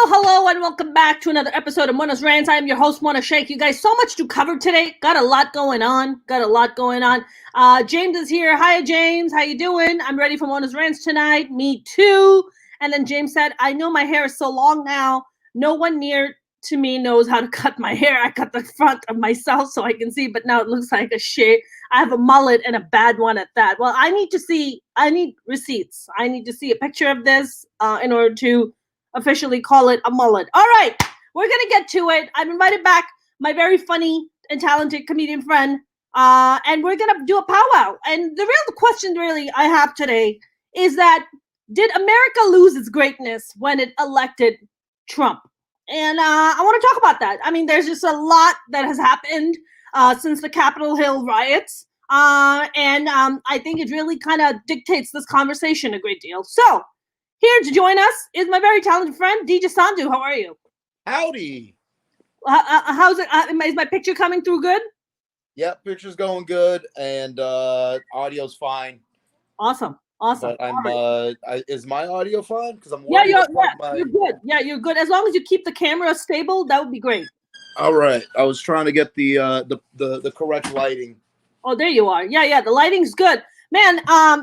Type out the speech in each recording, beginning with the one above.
Hello, and welcome back to another episode of Mona's Rants. I am your host, Mona Sheikh. You guys, so much to cover today. Got a lot going on. James is here. Hi, James. How you doing? I'm ready for Mona's Rants tonight. Me too. And then James said, I know my hair is so long now. No one near to me knows how to cut my hair. I cut the front of myself so I can see, but now it looks like a shit. I have a mullet and a bad one at that. Well, I need receipts. I need to see a picture of this in order to officially call it a mullet. All right, we're going to get to it. I've invited back my very funny and talented comedian friend, and we're going to do a powwow. And the real question really I have today is that, did America lose its greatness when it elected Trump? And I want to talk about that. I mean, there's just a lot that has happened since the Capitol Hill riots. And I think it really kind of dictates this conversation a great deal. So, here to join us is my very talented friend, DJ Sandhu. How are you? Howdy. How's it? Is my picture coming through good? Yep, picture's going good, and audio's fine. Awesome. But is my audio fine? Because I'm you're good. Yeah, you're good. As long as you keep the camera stable, that would be great. All right. I was trying to get the correct lighting. Oh, there you are. Yeah, the lighting's good. Man,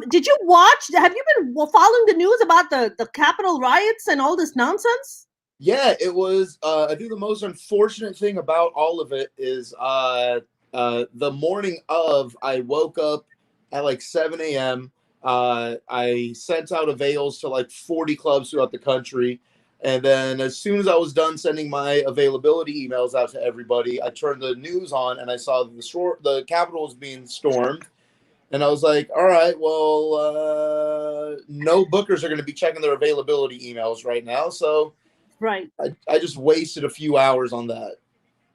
did you watch? Have you been following the news about the Capitol riots and all this nonsense? Yeah, it was. I think the most unfortunate thing about all of it is the morning of, I woke up at like 7 a.m. I sent out avails to like 40 clubs throughout the country. And then as soon as I was done sending my availability emails out to everybody, I turned the news on and I saw the Capitol was being stormed. And I was like, all right, well, no bookers are going to be checking their availability emails right now. So right. I just wasted a few hours on that.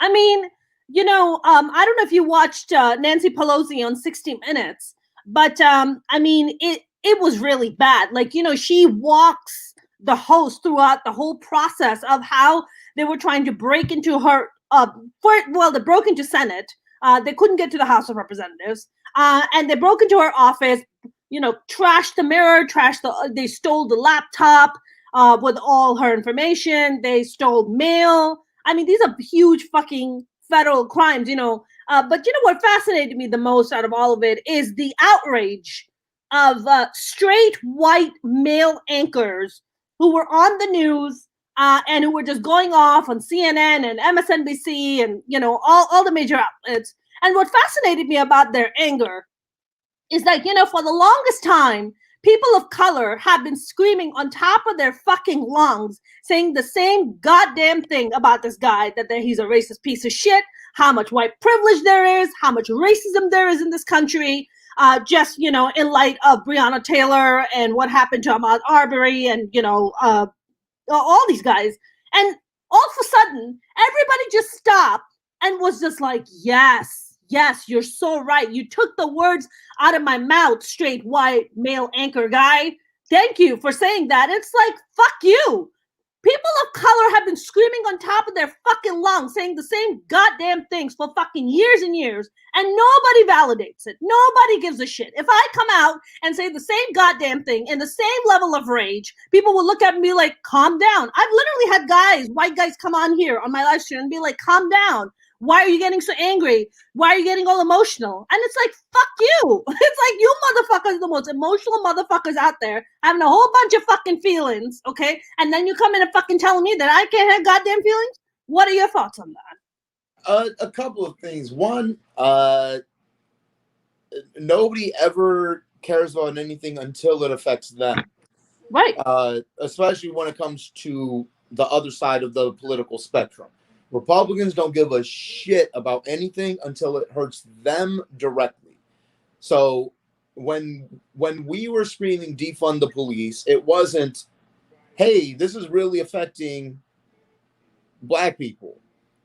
I mean, I don't know if you watched Nancy Pelosi on 60 Minutes, but I mean, it was really bad. Like, she walks the host throughout the whole process of how they were trying to break into her, they broke into Senate. They couldn't get to the House of Representatives. And they broke into her office, trashed the mirror, they stole the laptop with all her information. They stole mail. I mean, these are huge fucking federal crimes, But what fascinated me the most out of all of it is the outrage of straight white male anchors who were on the news and who were just going off on CNN and MSNBC and, all the major outlets. And what fascinated me about their anger is that, for the longest time, people of color have been screaming on top of their fucking lungs, saying the same goddamn thing about this guy, that he's a racist piece of shit, how much white privilege there is, how much racism there is in this country, just, in light of Breonna Taylor and what happened to Ahmaud Arbery and, all these guys. And all of a sudden, everybody just stopped and was just like, yes, you're so right. You took the words out of my mouth, straight white male anchor guy. Thank you for saying that. It's like, fuck you. People of color have been screaming on top of their fucking lungs, saying the same goddamn things for fucking years and years, and nobody validates it. Nobody gives a shit. If I come out and say the same goddamn thing in the same level of rage, people will look at me like, calm down. I've literally had white guys come on here on my live stream and be like, calm down. Why are you getting so angry? Why are you getting all emotional? And it's like, fuck you. It's like, you motherfuckers are the most emotional motherfuckers out there, having a whole bunch of fucking feelings, okay? And then you come in and fucking telling me that I can't have goddamn feelings? What are your thoughts on that? A couple of things. One, nobody ever cares about anything until it affects them. Right. Especially when it comes to the other side of the political spectrum. Republicans don't give a shit about anything until it hurts them directly. So when we were screaming defund the police, it wasn't, hey, this is really affecting black people.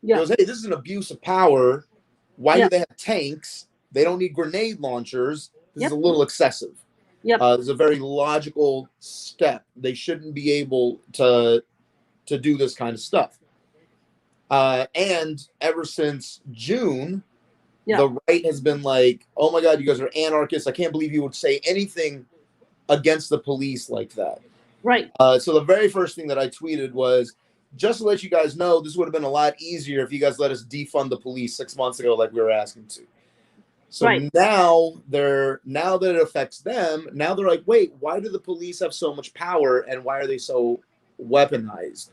Yeah. It was, hey, this is an abuse of power. Why do they have tanks? They don't need grenade launchers. This is a little excessive. It's a very logical step. They shouldn't be able to do this kind of stuff. And ever since June, the right has been like, oh my God, you guys are anarchists. I can't believe you would say anything against the police like that. Right. So the very first thing that I tweeted was, just to let you guys know, this would have been a lot easier if you guys let us defund the police 6 months ago, like we were asking to. So now that it affects them, now they're like, wait, why do the police have so much power and why are they so weaponized?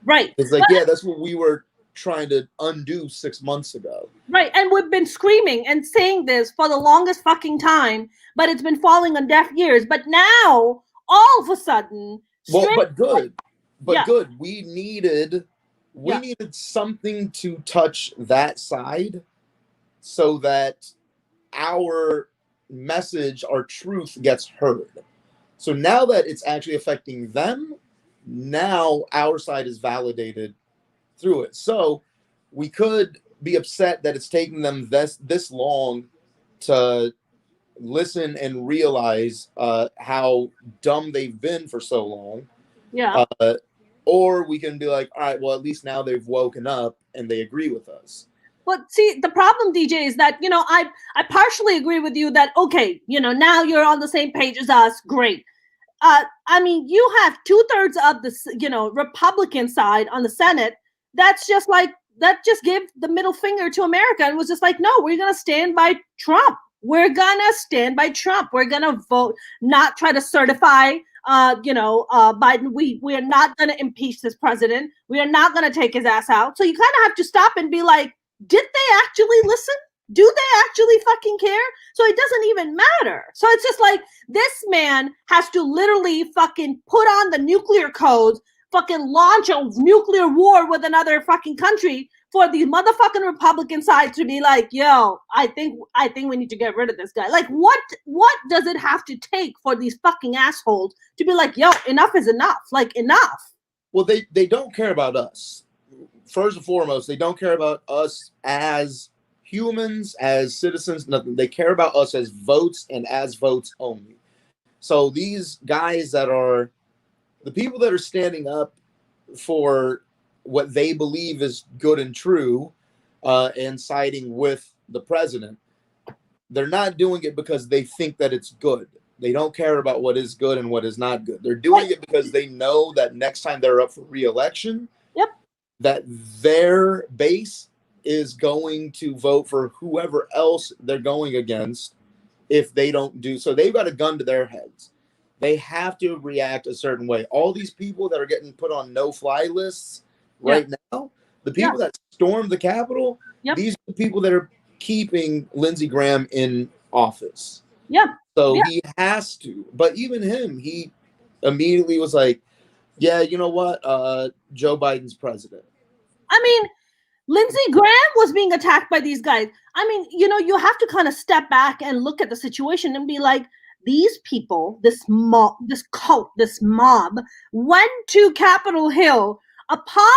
Right. It's like, yeah, that's what we were trying to undo 6 months ago. Right. And we've been screaming and saying this for the longest fucking time, but it's been falling on deaf ears. But now, all of a sudden, but good. Yeah. Good. We needed something to touch that side so that our message, our truth gets heard. So now that it's actually affecting them, now our side is validated through it. So we could be upset that it's taking them this long to listen and realize how dumb they've been for so long. Yeah. Or we can be like, all right, well, at least now they've woken up and they agree with us. Well, see, the problem, DJ, is that, I partially agree with you that, okay, now you're on the same page as us. Great. I mean, you have 2/3 of the, Republican side on the Senate. That just gave the middle finger to America and was just like, no, we're going to stand by Trump. We're going to stand by Trump. We're going to vote, not try to certify, Biden. We are not going to impeach this president. We are not going to take his ass out. So you kind of have to stop and be like, did they actually listen? Do they actually fucking care? So it doesn't even matter. So it's just like, this man has to literally fucking put on the nuclear codes, fucking launch a nuclear war with another fucking country for the motherfucking Republican side to be like, yo, I think we need to get rid of this guy. Like, what does it have to take for these fucking assholes to be like, yo, enough is enough? Like, enough. Well, they don't care about us. First and foremost, they don't care about us as humans, as citizens, nothing. They care about us as votes and as votes only. So these guys that are the people that are standing up for what they believe is good and true and siding with the president, they're not doing it because they think that it's good. They don't care about what is good and what is not good. They're doing it because they know that next time they're up for re-election, that their base is going to vote for whoever else they're going against if they don't do so. They've got a gun to their heads. They have to react a certain way. All these people that are getting put on no-fly lists right now, the people that stormed the Capitol, these are the people that are keeping Lindsey Graham in office. So he has to. But even him, he immediately was like, yeah, you know what? Joe Biden's president. I mean, Lindsey Graham was being attacked by these guys. I mean, you have to kind of step back and look at the situation and be like, these people, this cult, this mob, went to Capitol Hill upon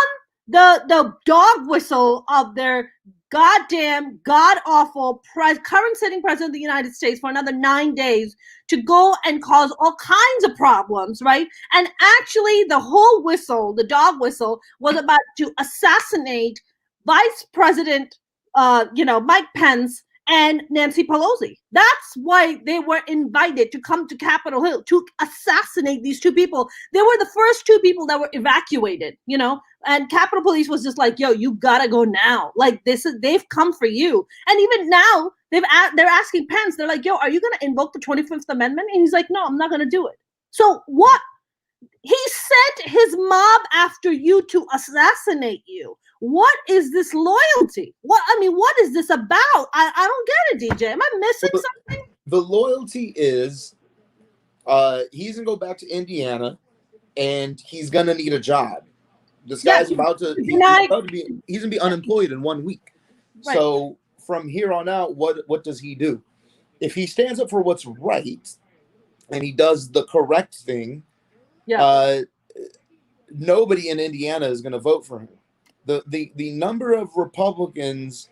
the dog whistle of their goddamn god-awful current sitting president of the United States for another 9 days to go and cause all kinds of problems, right? And actually the whole whistle, the dog whistle, was about to assassinate Vice President, Mike Pence and Nancy Pelosi. That's why they were invited to come to Capitol Hill, to assassinate these two people. They were the first two people that were evacuated, and Capitol Police was just like, yo, you gotta go now. Like, they've come for you. And even now, they're asking Pence, they're like, yo, are you gonna invoke the 25th Amendment? And he's like, no, I'm not gonna do it. So what? He sent his mob after you to assassinate you. What is this loyalty? What is this about? I don't get it, DJ. Am I missing something? The loyalty is he's gonna go back to Indiana and he's gonna need a job. This guy's he's gonna be unemployed in 1 week. Right. So from here on out, what does he do? If he stands up for what's right and he does the correct thing, nobody in Indiana is gonna vote for him. The number of Republicans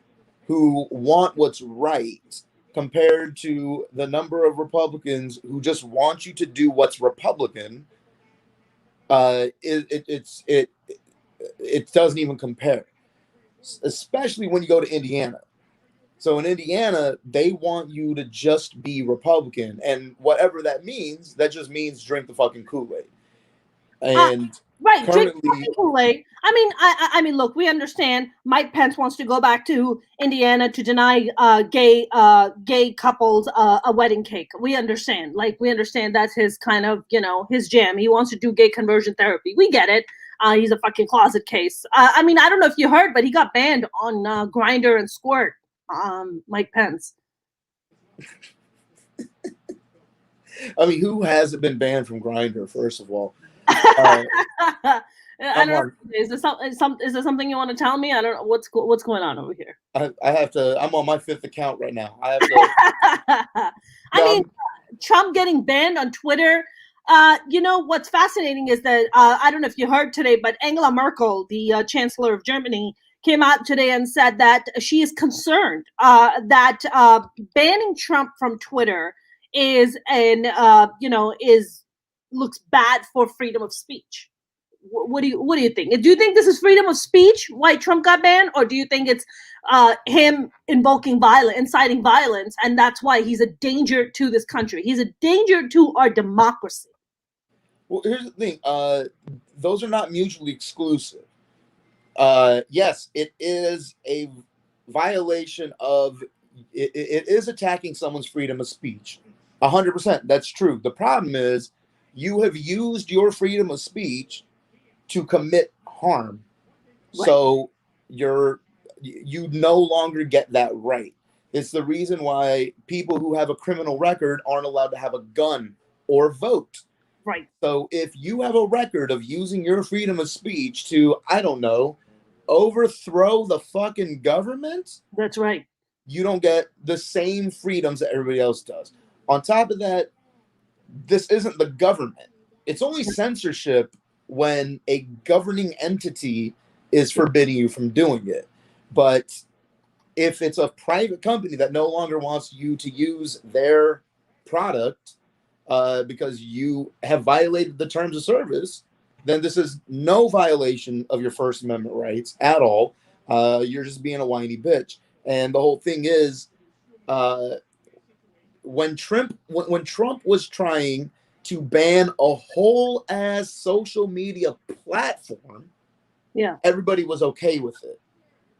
who want what's right compared to the number of Republicans who just want you to do what's Republican, it doesn't even compare, especially when you go to Indiana. So in Indiana, they want you to just be Republican, and whatever that means, that just means drink the fucking Kool-Aid. And Right, drink Currently, Kool-Aid. I mean, look, we understand. Mike Pence wants to go back to Indiana to deny gay couples a wedding cake. We understand. Like, we understand that's his kind of, his jam. He wants to do gay conversion therapy. We get it. He's a fucking closet case. I mean, I don't know if you heard, but he got banned on Grinder and Squirt. Mike Pence. I mean, who hasn't been banned from Grinder? First of all. I don't know. Is there something you want to tell me? I don't know what's going on over here. I have to. I'm on my 5th account right now. I have to. I mean, Trump getting banned on Twitter. What's fascinating is that I don't know if you heard today, but Angela Merkel, the Chancellor of Germany, came out today and said that she is concerned that banning Trump from Twitter looks bad for freedom of speech. What do you think? Do you think this is freedom of speech, why Trump got banned, or do you think it's him inciting violence, and that's why he's a danger to this country? He's a danger to our democracy. Well, here's the thing. Those are not mutually exclusive. Yes, it is a violation of. It is attacking someone's freedom of speech. 100%. That's true. The problem is you have used your freedom of speech to commit harm. Right. So you no longer get that right. It's the reason why people who have a criminal record aren't allowed to have a gun or vote. Right. So if you have a record of using your freedom of speech to, I don't know, overthrow the fucking government, that's right. You don't get the same freedoms that everybody else does. On top of that, this isn't the government. It's only censorship when a governing entity is forbidding you from doing it. But if it's a private company that no longer wants you to use their product because you have violated the terms of service, then this is no violation of your First Amendment rights at all. You're just being a whiny bitch. And the whole thing is, when Trump was trying to ban a whole ass social media platform, yeah, everybody was okay with it.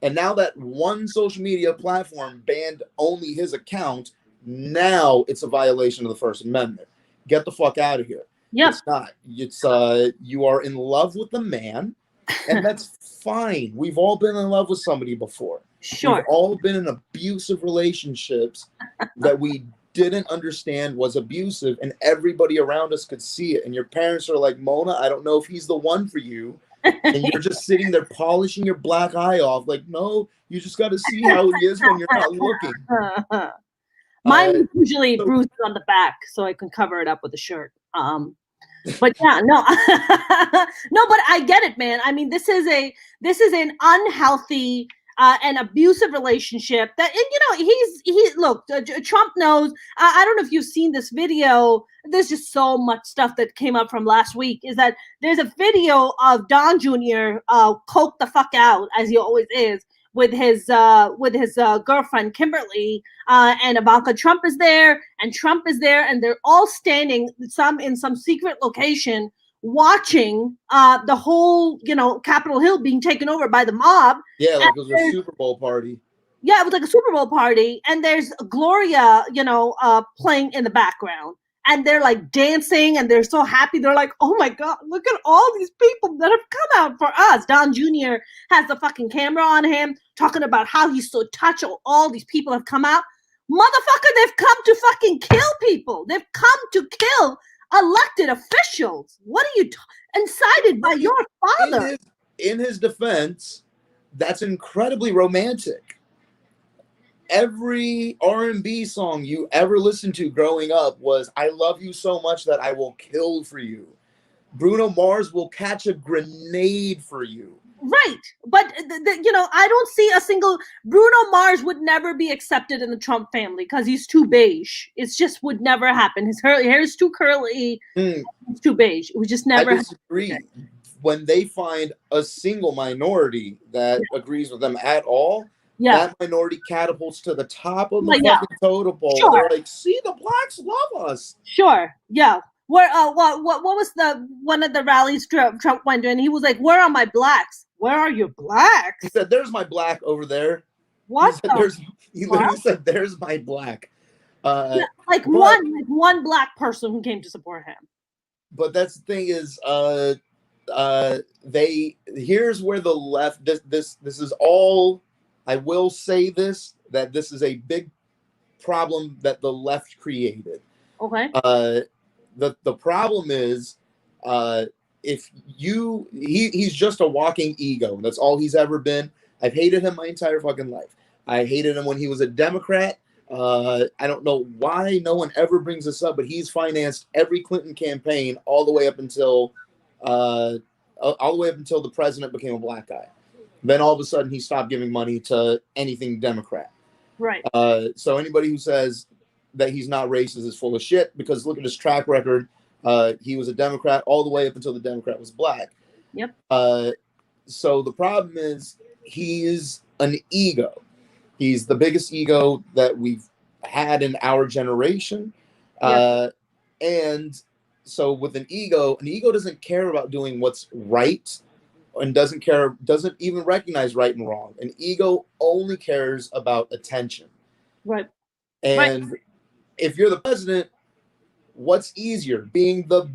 And now that one social media platform banned only his account, now it's a violation of the First Amendment. Get the fuck out of here. Yeah, it's not. It's you are in love with the man, and that's fine. We've all been in love with somebody before. Sure. We've all been in abusive relationships that we didn't understand was abusive, and everybody around us could see it. And your parents are like, Mona, I don't know if he's the one for you. And you're just sitting there polishing your black eye off. Like, no, you just got to see how he is when you're not looking. Mine usually bruises on the back, so I can cover it up with a shirt. But yeah, no, no, but I get it, man. I mean, this is an unhealthy and abusive relationship that, and Trump knows. I don't know if you've seen this video. There's just so much stuff that came up from last week. Is that there's a video of Don Jr. Coked the fuck out, as he always is, with his girlfriend Kimberly, and Ivanka Trump is there, and they're all standing in some secret location watching the whole Capitol Hill being taken over by the mob. Yeah, like it was a Super Bowl party. Yeah, it was like a Super Bowl party, and there's Gloria, playing in the background. And they're like dancing and they're so happy. They're like, oh my God, look at all these people that have come out for us. Don Jr. has the fucking camera on him talking about how he's so touched. All these people have come out. Motherfucker, they've come to fucking kill people. They've come to kill elected officials. What are you incited by your father? In his defense, that's incredibly romantic. Every R&B song you ever listened to growing up was, I love you so much that I will kill for you. Bruno Mars will catch a grenade for you. Right. But, I don't see a single... Bruno Mars would never be accepted in the Trump family because he's too beige. It just would never happen. His hair is too curly. It's too beige. It would just never happen. I disagree. When they find a single minority that agrees with them at all... Yeah. That minority catapults to the top of the fucking totem pole. Sure. They're like, see, the blacks love us. Sure. Yeah. Where what was the one of the rallies Trump went to, and he was like, "Where are my blacks? Where are your blacks?" He said, "There's my black over there." What He fuck? literally said, "There's my black." Yeah, like But one black person who came to support him. but that's the thing is, they here's where the left. This is all. I will say this, that this is a big problem that the left created. Okay. The problem is, if he's just a walking ego. That's all he's ever been. I've hated him my entire fucking life. I hated him when he was a Democrat. I don't know why no one ever brings this up, but he's financed every Clinton campaign all the way up until the president became a black guy. Then all of a sudden he stopped giving money to anything Democrat. Right. So anybody who says that he's not racist is full of shit, because look at his track record. He was a Democrat all the way up until the Democrat was black. Yep. So the problem is he's an ego. He's the biggest ego that we've had in our generation. Yep. And so with an ego doesn't care about doing what's right, and doesn't even recognize right and wrong. An ego only cares about attention. Right. And right. If you're the president, what's easier, being the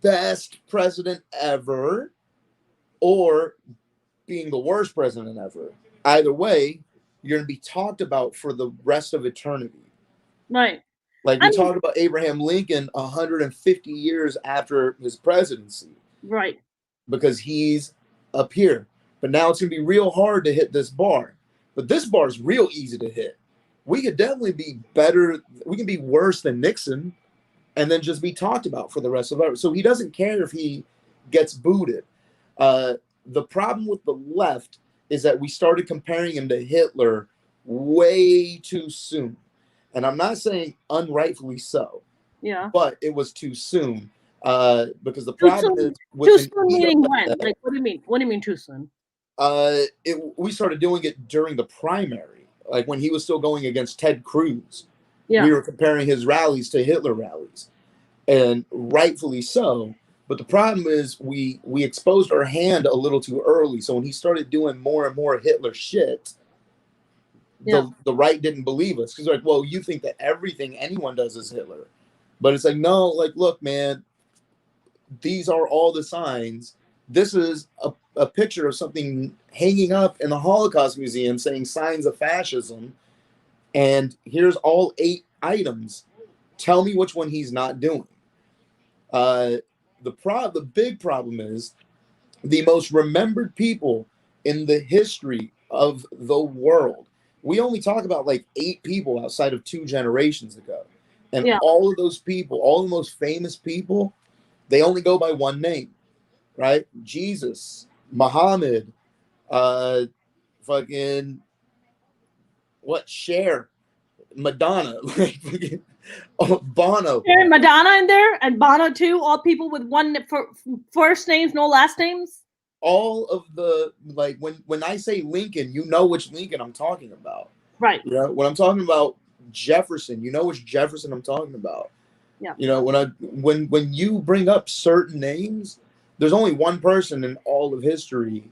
best president ever or being the worst president ever? Either way, you're going to be talked about for the rest of eternity. Right. Like we talked about Abraham Lincoln 150 years after his presidency. Right. Because he's up here. But now it's going to be real hard to hit this bar. But this bar is real easy to hit. We could definitely be better. We can be worse than Nixon and then just be talked about for the rest of our. So he doesn't care if he gets booted. The problem with the left is that we started comparing him to Hitler way too soon. And I'm not saying unrightfully so. Yeah. But it was too soon. Because the problem is too soon meaning when? Like, what do you mean? What do you mean too soon? We started doing it during the primary, like when he was still going against Ted Cruz. Yeah. We were comparing his rallies to Hitler rallies, and rightfully so. But the problem is we exposed our hand a little too early. So when he started doing more and more Hitler shit, the right didn't believe us, because like, well, you think that everything anyone does is Hitler, but it's like, no, like, look, man, these are all the signs. This is a picture of something hanging up in the Holocaust Museum saying signs of fascism. And here's all 8 items. Tell me which one he's not doing. The big problem is the most remembered people in the history of the world. We only talk about like 8 people outside of 2 generations ago. And all of those people, all the most famous people, they only go by one name, right? Jesus, Muhammad, fucking what? Cher, Madonna, Bono. And Madonna in there, and Bono too. All people with one first names, no last names. All of the, like, when I say Lincoln, you know which Lincoln I'm talking about, right? You know, when I'm talking about Jefferson, you know which Jefferson I'm talking about. Yeah. You know, when you bring up certain names, there's only one person in all of history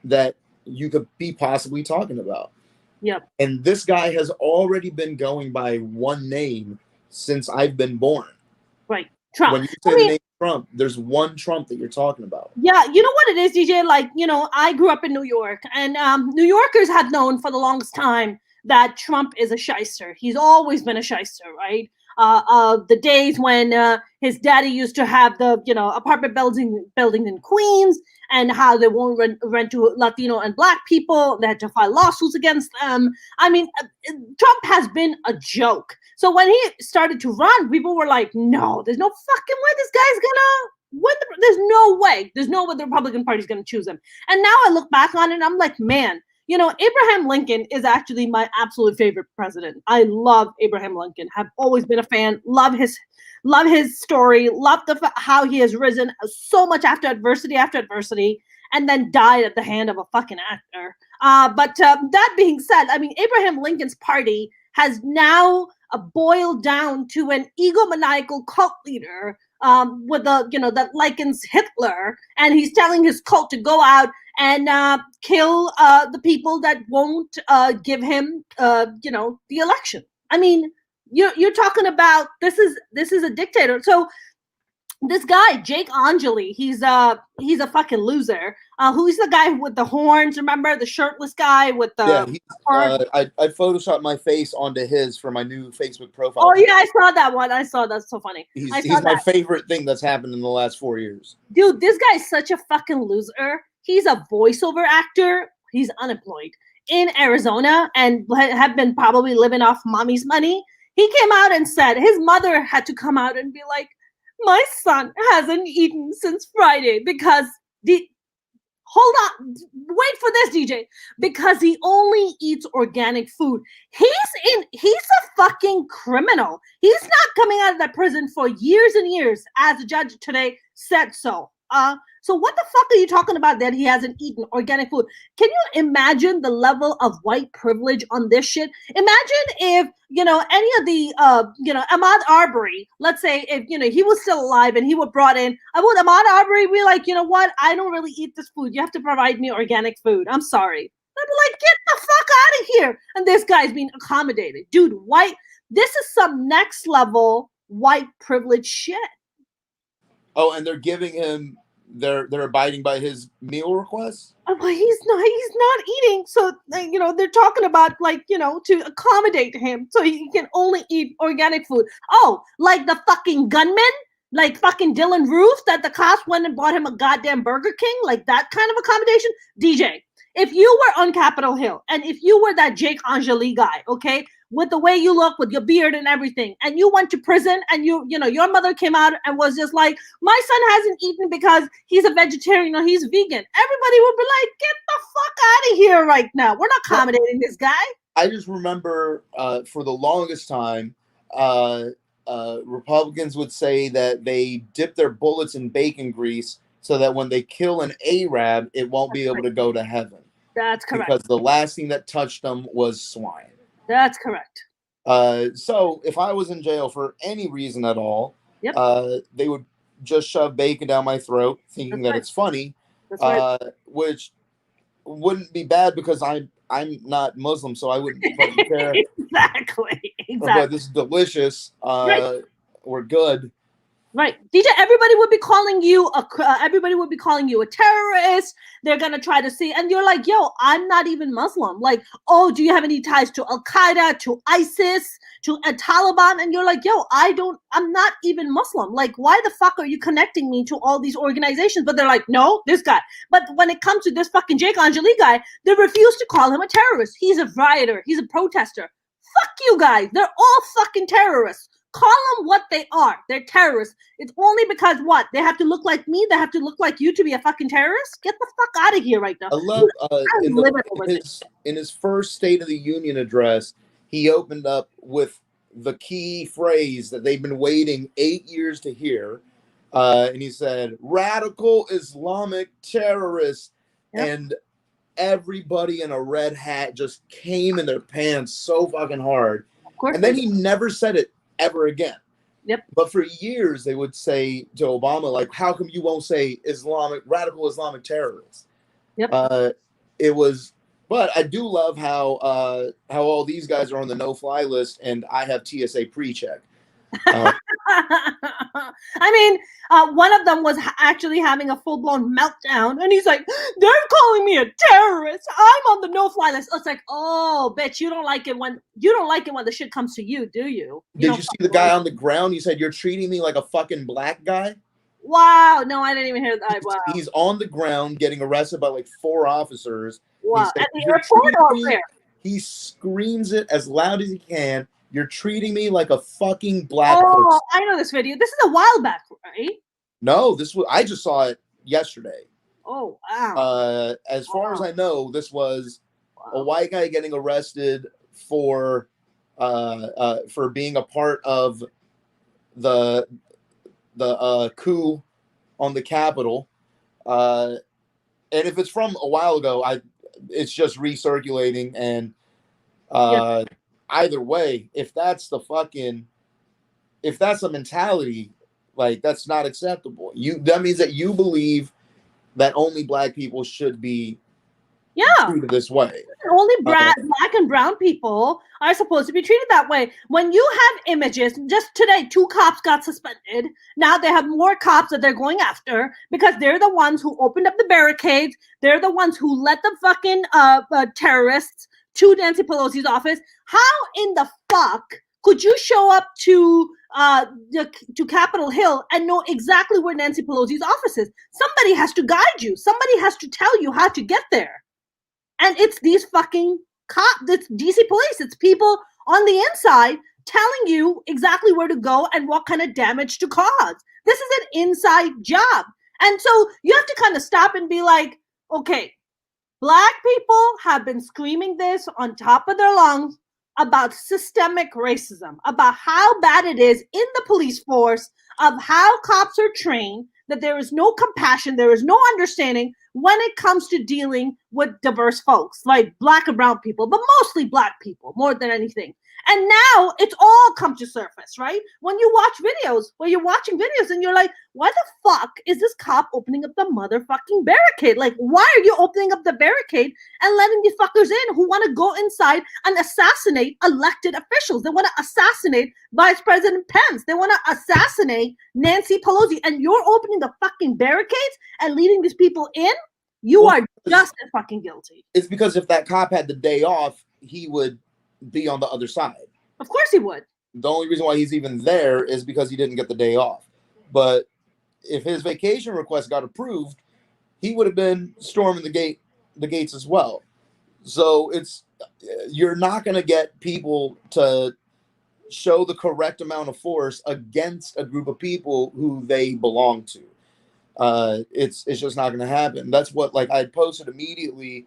that you could be possibly talking about. Yep. And this guy has already been going by one name since I've been born. Right. Trump. When you say the name Trump, there's one Trump that you're talking about. Yeah, you know what it is, DJ? Like, you know, I grew up in New York, and New Yorkers have known for the longest time that Trump is a shyster. He's always been a shyster, right? The days when his daddy used to have the, you know, apartment building in Queens, and how they won't rent to Latino and Black people. They had to file lawsuits against them. I mean, Trump has been a joke. So when he started to run, people were like, no, there's no fucking way this guy's gonna win. There's no way. There's no way the Republican Party's gonna choose him. And now I look back on it and I'm like, man, you know, Abraham Lincoln is actually my absolute favorite president. I love Abraham Lincoln. Have always been a fan. Love his story. Love how he has risen so much after adversity, and then died at the hand of a fucking actor. But that being said, I mean, Abraham Lincoln's party has now boiled down to an egomaniacal cult leader with that likens Hitler, and he's telling his cult to go out and kill the people that won't give him the election. I mean, you're talking about this is a dictator. So this guy Jake Angeli, he's a fucking loser. Who's the guy with the horns? Remember, the shirtless guy with the I photoshopped my face onto his for my new Facebook profile. Oh yeah, I saw that one. I saw that's so funny. He's my favorite thing that's happened in the last 4 years. Dude, this guy's such a fucking loser. He's a voiceover actor. He's unemployed in Arizona and have been probably living off mommy's money. He came out and said his mother had to come out and be like, my son hasn't eaten since Friday because hold on, wait for this, DJ, because he only eats organic food. He's a fucking criminal. He's not coming out of that prison for years and years, as the judge today said so. So what the fuck are you talking about that he hasn't eaten organic food? Can you imagine the level of white privilege on this shit? Imagine if, any of the, Ahmaud Arbery, let's say if, he was still alive and he was brought in, would Ahmaud Arbery be like, you know what? I don't really eat this food. You have to provide me organic food. I'm sorry. I'd be like, get the fuck out of here. And this guy's being accommodated. Dude, this is some next level white privilege shit. Oh, and they're giving him, they're abiding by his meal requests? Oh, but he's not eating. So, they're talking about to accommodate him so he can only eat organic food. Oh, like the fucking gunman? Like fucking Dylan Roof that the cops went and bought him a goddamn Burger King? Like that kind of accommodation? DJ, if you were on Capitol Hill and if you were that Jake Angeli guy, okay, with the way you look, with your beard and everything, and you went to prison and your mother came out and was just like, my son hasn't eaten because he's a vegetarian or he's vegan, everybody would be like, get the fuck out of here right now. We're not accommodating this guy. I just remember for the longest time, Republicans would say that they dip their bullets in bacon grease so that when they kill an Arab, it won't be able to go to heaven. That's correct. Because the last thing that touched them was swine. That's correct. So if I was in jail for any reason at all, yep. They would just shove bacon down my throat, thinking that it's funny, which wouldn't be bad because I'm not Muslim, so I wouldn't fucking care. Exactly. But this is delicious. We're good. Right, DJ. Everybody would be calling you a terrorist. They're gonna try to see, and you're like, "Yo, I'm not even Muslim." Like, "Oh, do you have any ties to Al Qaeda, to ISIS, to Taliban?" And you're like, "Yo, I'm not even Muslim. Like, why the fuck are you connecting me to all these organizations?" But they're like, "No, this guy." But when it comes to this fucking Jake Angeli guy, they refuse to call him a terrorist. He's a rioter. He's a protester. Fuck you guys. They're all fucking terrorists. Call them what they are. They're terrorists. It's only because what? They have to look like me? They have to look like you to be a fucking terrorist? Get the fuck out of here right now. I love in his first State of the Union address, he opened up with the key phrase that they've been waiting 8 years to hear. And he said, radical Islamic terrorists. Yep. And everybody in a red hat just came in their pants so fucking hard. Of course. And then he never said it ever again. Yep. But for years they would say to Obama, like, how come you won't say radical Islamic terrorists? Yep. It was, but I do love how all these guys are on the no-fly list and I have TSA pre-check. I mean, one of them was actually having a full-blown meltdown, and he's like, "They're calling me a terrorist. I'm on the no-fly list." It's like, oh, bitch, you don't like it when the shit comes to you, do you? Did you see the guy on the ground? He said, "You're treating me like a fucking black guy." Wow, no, I didn't even hear that. Wow. He's on the ground getting arrested by like 4 officers. Wow, at the airport or where? He screams it as loud as he can. You're treating me like a fucking black person. Oh, I know this video. This is a while back, right? No, I just saw it yesterday. Oh, wow. As far as I know, this was a white guy getting arrested for being a part of the coup on the Capitol. And if it's from a while ago, it's just recirculating and either way, if that's the mentality, Like, that's not acceptable. That means that you believe that only black people should be treated this way. Only black and brown people are supposed to be treated that way. When you have images, just today, 2 cops got suspended. Now they have more cops that they're going after because they're the ones who opened up the barricades. They're the ones who let the fucking terrorists to Nancy Pelosi's office. How in the fuck could you show up to Capitol Hill and know exactly where Nancy Pelosi's office is? Somebody has to guide you. Somebody has to tell you how to get there. And it's these fucking cops, it's DC police, it's people on the inside telling you exactly where to go and what kind of damage to cause. This is an inside job. And so you have to kind of stop and be like, okay, black people have been screaming this on top of their lungs about systemic racism, about how bad it is in the police force, of how cops are trained, that there is no compassion, there is no understanding when it comes to dealing with diverse folks, like black and brown people, but mostly black people more than anything. And now it's all come to surface, right? When you watch videos, where you're watching videos and you're like, why the fuck is this cop opening up the motherfucking barricade? Like, why are you opening up the barricade and letting these fuckers in who want to go inside and assassinate elected officials? They want to assassinate Vice President Pence. They want to assassinate Nancy Pelosi. And you're opening the fucking barricades and leading these people in? You are just as fucking guilty. It's because if that cop had the day off, he would be on the other side. Of course he would. The only reason why he's even there is because he didn't get the day off. But if his vacation request got approved, he would have been storming the gates as well. So you're not going to get people to show the correct amount of force against a group of people who they belong to. It's just not going to happen. That's what, like, I posted immediately.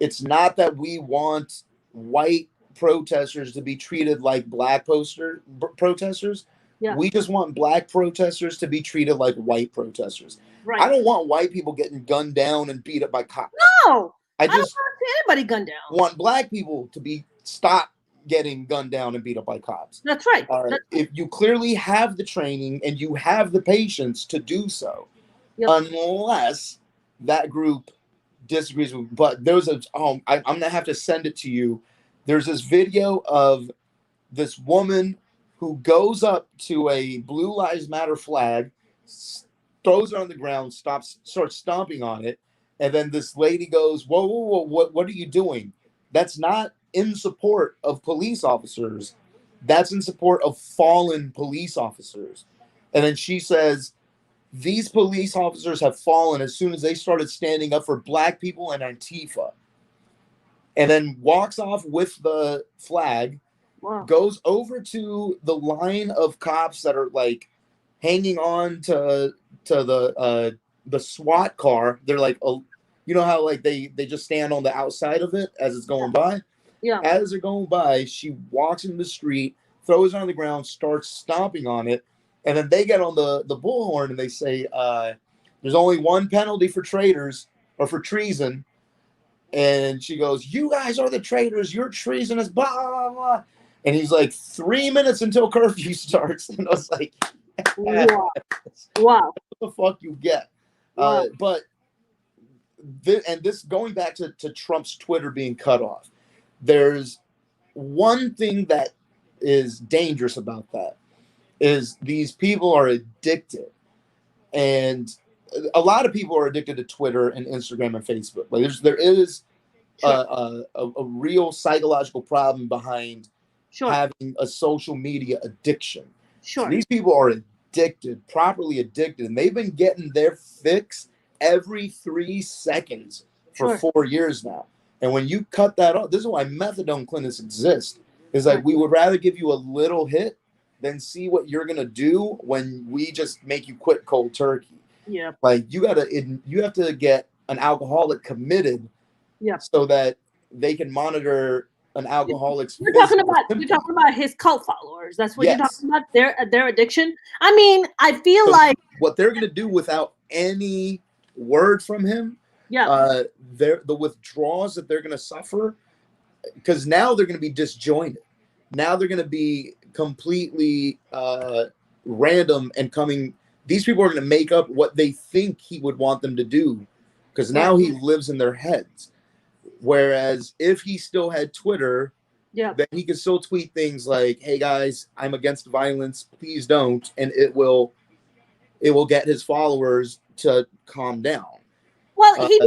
It's not that we want white protesters to be treated like black protesters. Yeah. We just want black protesters to be treated like white protesters. Right. I don't want white people getting gunned down and beat up by cops. No, I just don't want anybody gunned down. Want black people to be stopped getting gunned down and beat up by cops. That's right. All right. If you clearly have the training and you have the patience to do so, unless that group disagrees with. But there's I'm gonna have to send it to you. There's this video of this woman who goes up to a Blue Lives Matter flag, throws it on the ground, starts stomping on it, and then this lady goes, whoa, what are you doing? That's not in support of police officers. That's in support of fallen police officers. And then she says, these police officers have fallen as soon as they started standing up for black people and Antifa. And then walks off with the flag, goes over to the line of cops that are like hanging on to the SWAT car. They're like, you know how like they just stand on the outside of it as it's going by? Yeah. As they're going by, she walks into the street, throws it on the ground, starts stomping on it. And then they get on the bullhorn and they say, there's only one penalty for traitors or for treason. And she goes, you guys are the traitors. You're treasonous, blah, blah, blah. And he's like, 3 minutes until curfew starts. And I was like, wow. What the fuck you get? Wow. But this going back to Trump's Twitter being cut off, there's one thing that is dangerous about that is these people are addicted. And a lot of people are addicted to Twitter and Instagram and Facebook. Like there is a real psychological problem behind having a social media addiction. Sure. So these people are addicted, properly addicted, and they've been getting their fix every 3 seconds for 4 years now. And when you cut that off, this is why methadone clinics exist. Is like we would rather give you a little hit than see what you're gonna do when we just make you quit cold turkey. Yeah. Like you have to get an alcoholic committed. Yeah. So that they can monitor an alcoholic's. You're talking about his cult followers. That's what you're talking about. Their addiction. I mean, I feel like what they're gonna do without any word from him. Yeah. The withdrawals that they're gonna suffer, because now they're gonna be disjointed. Now they're gonna be completely random and coming. These people are going to make up what they think he would want them to do, because now he lives in their heads. Whereas if he still had Twitter, then he could still tweet things like, "Hey guys, I'm against violence. Please don't," and it will get his followers to calm down. Well, he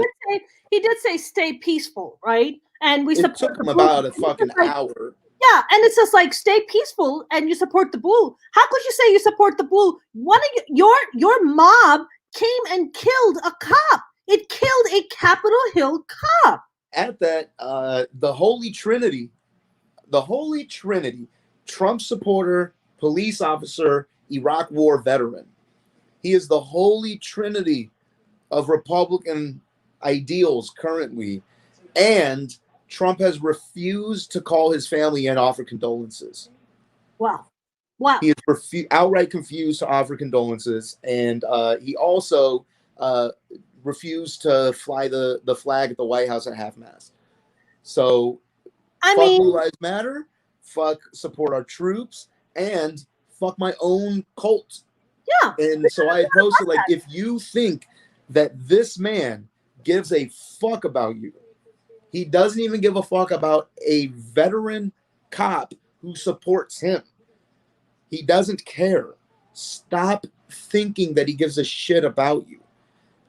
did say stay peaceful, right? And we support. It took him about a fucking hour. Yeah, and it's just like stay peaceful and you support the blue. How could you say you support the blue? One of your mob came and killed a cop. It killed a Capitol Hill cop. At that, the Holy Trinity, Trump supporter, police officer, Iraq War veteran. He is the Holy Trinity of Republican ideals currently, and Trump has refused to call his family and offer condolences. Wow. He is outright confused to offer condolences, and he also refused to fly the flag at the White House at half-mast. So, fuck Blue Lives Matter, fuck support our troops, and fuck my own cult. Yeah. And so I posted, like, if you think that this man gives a fuck about you, he doesn't even give a fuck about a veteran cop who supports him. He doesn't care. Stop thinking that he gives a shit about you.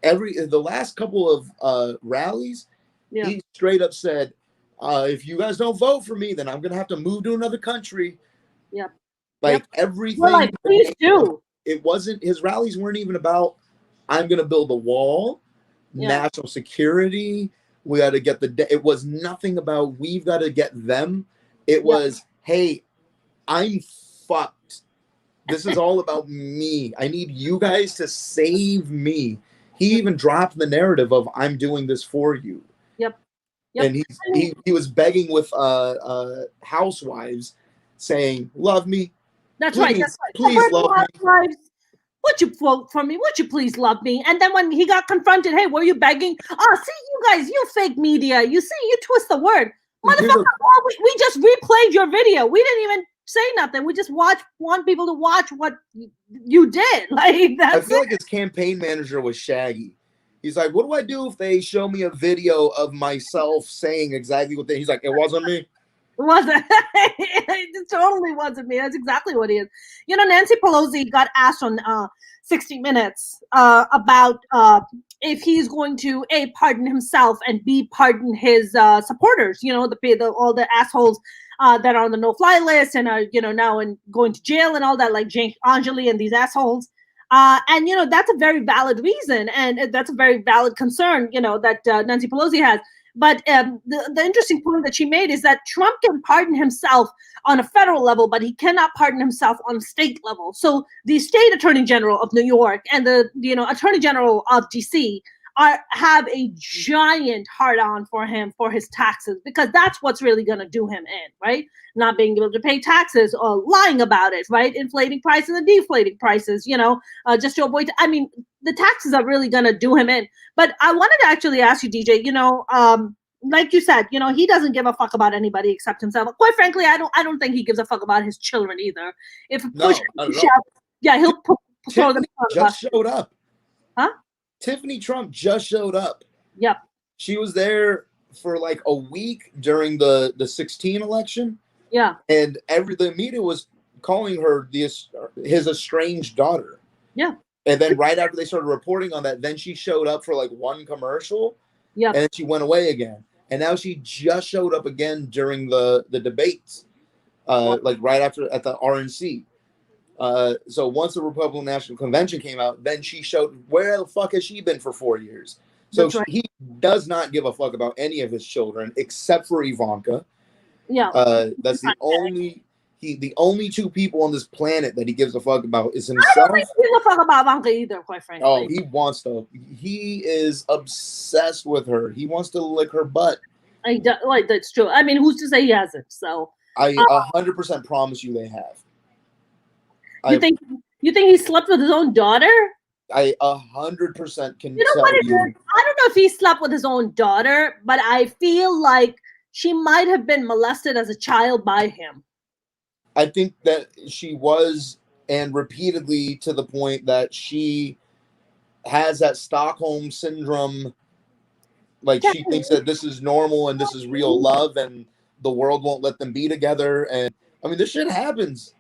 The last couple of rallies, he straight up said, if you guys don't vote for me, then I'm gonna have to move to another country. Yep. Like everything. Well, like, please do. It wasn't, his rallies weren't even about, I'm gonna build a wall, national security. We got to get it was nothing about we've got to get them. It was, hey, I'm fucked. This is all about me. I need you guys to save me. He even dropped the narrative of I'm doing this for you. Yep. And he was begging with housewives saying, love me. That's please, right. Please love me. Would you vote for me? Would you please love me? And then when he got confronted, hey, were you begging? Oh, see, you guys, you fake media. You see, you twist the word. Motherfucker, we just replayed your video. We didn't even say nothing. We just want people to watch what you did. Like that's I feel like his campaign manager was Shaggy. He's like, what do I do if they show me a video of myself saying exactly what he's like, it wasn't me. It wasn't. It totally wasn't me. That's exactly what he is. You know, Nancy Pelosi got asked on 60 Minutes about if he's going to A, pardon himself, and B, pardon his supporters. You know, all the assholes that are on the no-fly list and are, you know, now going to jail and all that, like Jane Angeli and these assholes. And, you know, that's a very valid reason. And that's a very valid concern, you know, that Nancy Pelosi has. But the interesting point that she made is that Trump can pardon himself on a federal level, but he cannot pardon himself on a state level. So the state attorney general of New York and the attorney general of DC have a giant hard-on for him for his taxes, because that's what's really going to do him in, right? Not being able to pay taxes or lying about it, right? Inflating prices and deflating prices, just to avoid. I mean, the taxes are really going to do him in. But I wanted to actually ask you, DJ, like you said, he doesn't give a fuck about anybody except himself. Quite frankly, I don't think he gives a fuck about his children either. If he'll throw them. Just showed up. Huh? Tiffany Trump just showed up. Yep. She was there for like a week during the 16 election. Yeah. And the media was calling her his estranged daughter. Yeah. And then right after they started reporting on that, then she showed up for like one commercial. Yeah. And then she went away again. And now she just showed up again during the debates, like right after at the RNC. So once the Republican National Convention came out, then she showed where the fuck has she been for 4 years. So right. He does not give a fuck about any of his children except for Ivanka. Yeah. That's the only two people on this planet that he gives a fuck about is himself. I don't think he gives a fuck about Ivanka either, quite frankly. Oh, he wants to. He is obsessed with her. He wants to lick her butt. Like that's true. I mean, who's to say he hasn't? So I 100% promise you they have. You think he slept with his own daughter? I 100% can tell what it you. Is? I don't know if he slept with his own daughter, but I feel like she might have been molested as a child by him. I think that she was and repeatedly to the point that she has that Stockholm syndrome. Like, she thinks that this is normal and this is real love and the world won't let them be together. And I mean, this shit happens.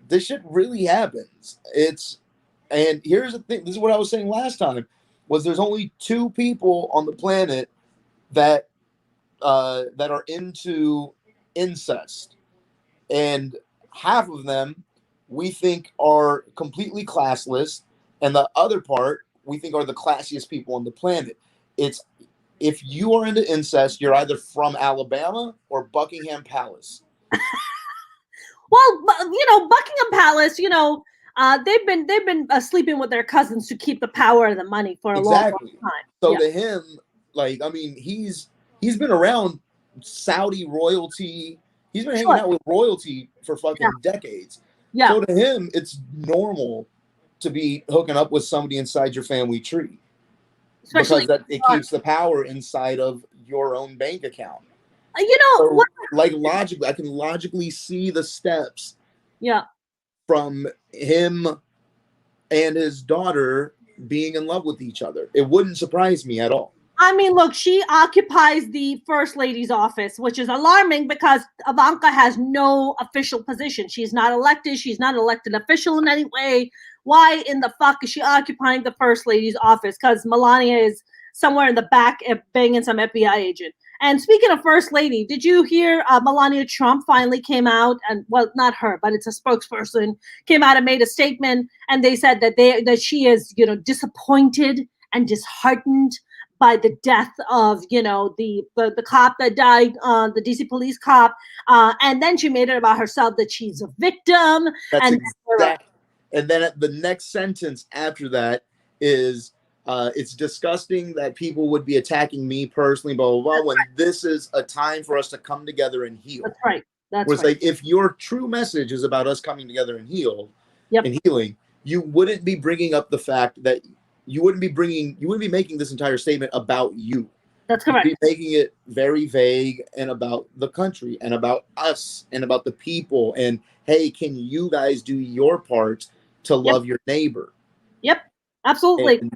This shit really happens. And here's the thing. This is what I was saying last time, was there's only 2 people on the planet that are into incest. And half of them we think are completely classless, and the other part we think are the classiest people on the planet. It's, if you are into incest, you're either from Alabama or Buckingham Palace. Well, Buckingham Palace, they've been sleeping with their cousins to keep the power and the money for a long time. So to him, like, I mean, he's been around Saudi royalty. He's been hanging out with royalty for fucking decades. Yeah. So to him, it's normal to be hooking up with somebody inside your family tree. Especially because it keeps the power inside of your own bank account. So, like, logically, I can logically see the steps. Yeah. From him and his daughter being in love with each other. It wouldn't surprise me at all. I mean, look, she occupies the first lady's office, which is alarming because Ivanka has no official position. She's not elected. She's not an elected official in any way. Why in the fuck is she occupying the first lady's office? Because Melania is somewhere in the back banging some FBI agent. And speaking of first lady, did you hear Melania Trump finally came out and, well, not her, but it's a spokesperson, came out and made a statement, and they said that she is, disappointed and disheartened by the death of, the cop that died, the DC police cop. And then she made it about herself that she's a victim. And then the next sentence after that is, it's disgusting that people would be attacking me personally, blah, blah, blah, when this is a time for us to come together and heal. That's right. That's right. Like, if your true message is about us coming together and and healing, you wouldn't be bringing up the fact that you wouldn't be making this entire statement about you. That's correct. You'd be making it very vague and about the country and about us and about the people. And, hey, can you guys do your part to love your neighbor? Yep, absolutely.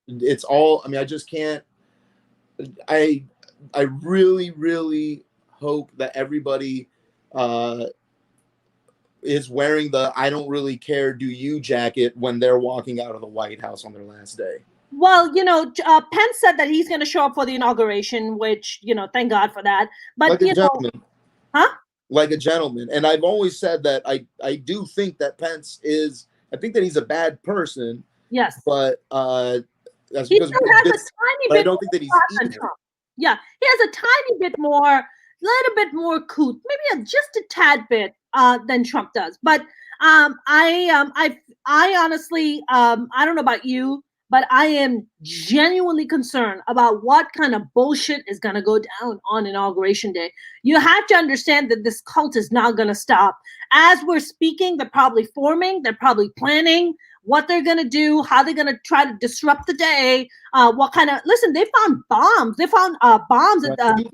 It's all, I mean, I just can't, I really, really hope that everybody is wearing the "I don't really care, do you" jacket when they're walking out of the White House on their last day. Well, Pence said that he's going to show up for the inauguration, which, thank God for that. But, like a gentleman. Like a gentleman. And I've always said that I do think that Pence is, I think that he's a bad person. Yes. But that's he because still has a tiny bit. I don't think that he's evil. Yeah, he has a tiny bit more, little bit more couth, maybe just a tad bit than Trump does. But I honestly, I don't know about you, but I am genuinely concerned about what kind of bullshit is going to go down on Inauguration Day. You have to understand that this cult is not going to stop. As we're speaking, they're probably forming, they're probably planning what they're going to do, how they're going to try to disrupt the day, listen, they found bombs. They found bombs at the,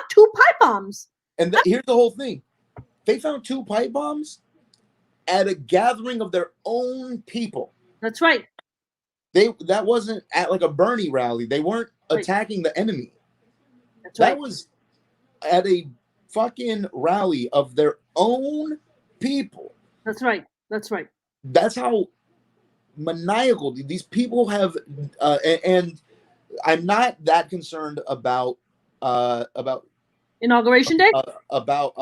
2 pipe bombs. And here's the whole thing. They found 2 pipe bombs at a gathering of their own people. That's right. That wasn't at like a Bernie rally. They weren't attacking the enemy. That's right. That was at a fucking rally of their own people. That's right. That's right. That's how maniacal these people have, and I'm not that concerned about Inauguration Day, about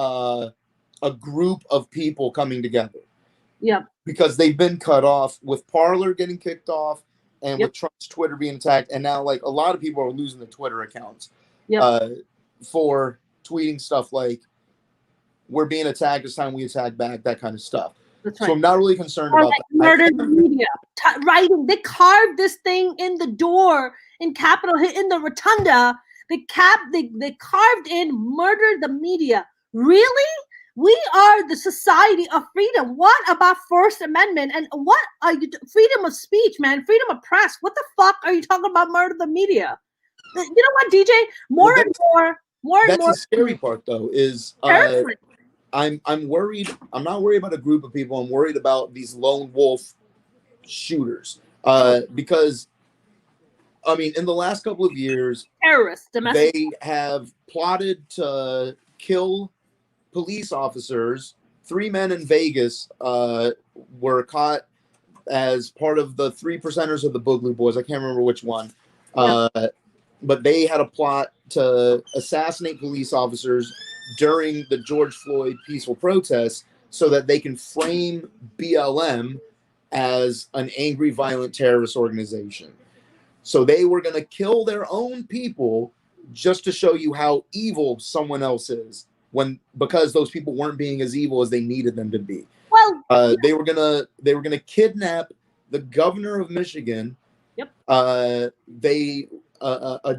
a group of people coming together. Yeah, because they've been cut off with Parler getting kicked off, and with Trump's Twitter being attacked, and now like a lot of people are losing their Twitter accounts for tweeting stuff like "we're being attacked, it's time we attack back," that kind of stuff. Right. So I'm not really concerned about that. Murdered the media. Writing, they carved this thing in the door in Capitol Hill, in the rotunda. They carved in "murder the media." Really? We are the society of freedom. What about First Amendment? And what are you? Freedom of speech, man. Freedom of press. What the fuck are you talking about? Murder the media. You know what, DJ? More and more. That's the scary part, though. Is I'm worried. I'm not worried about a group of people. I'm worried about these lone wolf shooters. Because I mean, in the last couple of years, Terrorists, domestic. they have plotted to kill police officers. 3 men in Vegas were caught as part of the 3%ers of the Boogaloo Boys. I can't remember which one. Yeah. But they had a plot to assassinate police officers during the George Floyd peaceful protests so that they can frame BLM as an angry, violent terrorist organization. So they were going to kill their own people just to show you how evil someone else is, because those people weren't being as evil as they needed them to be. Well, they were gonna kidnap the governor of Michigan. Yep. A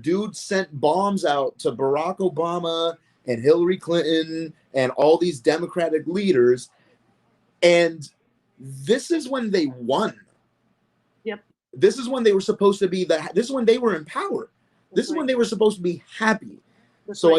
dude sent bombs out to Barack Obama and Hillary Clinton and all these Democratic leaders, and this is when they won. Yep. This is when they were supposed to be this is when they were in power. This is when they were supposed to be happy. So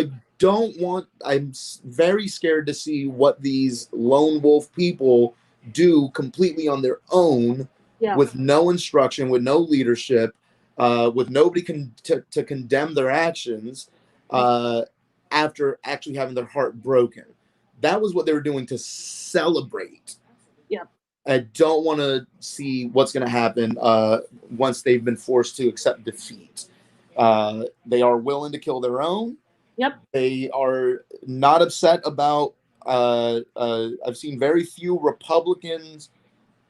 I'm very scared to see what these lone wolf people do completely on their own, with no instruction, with no leadership, with nobody to condemn their actions, after actually having their heart broken. That was what they were doing to celebrate. Yeah. I don't want to see what's going to happen once they've been forced to accept defeat. They are willing to kill their own. Yep. They are not upset about. I've seen very few Republicans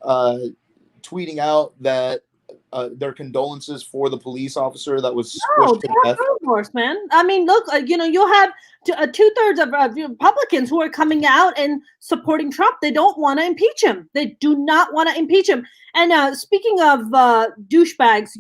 tweeting out that their condolences for the police officer that was squished to death. Of course, man. I mean, look, you have 2/3 of Republicans who are coming out and supporting Trump. They don't want to impeach him. They do not want to impeach him. And speaking of douchebags,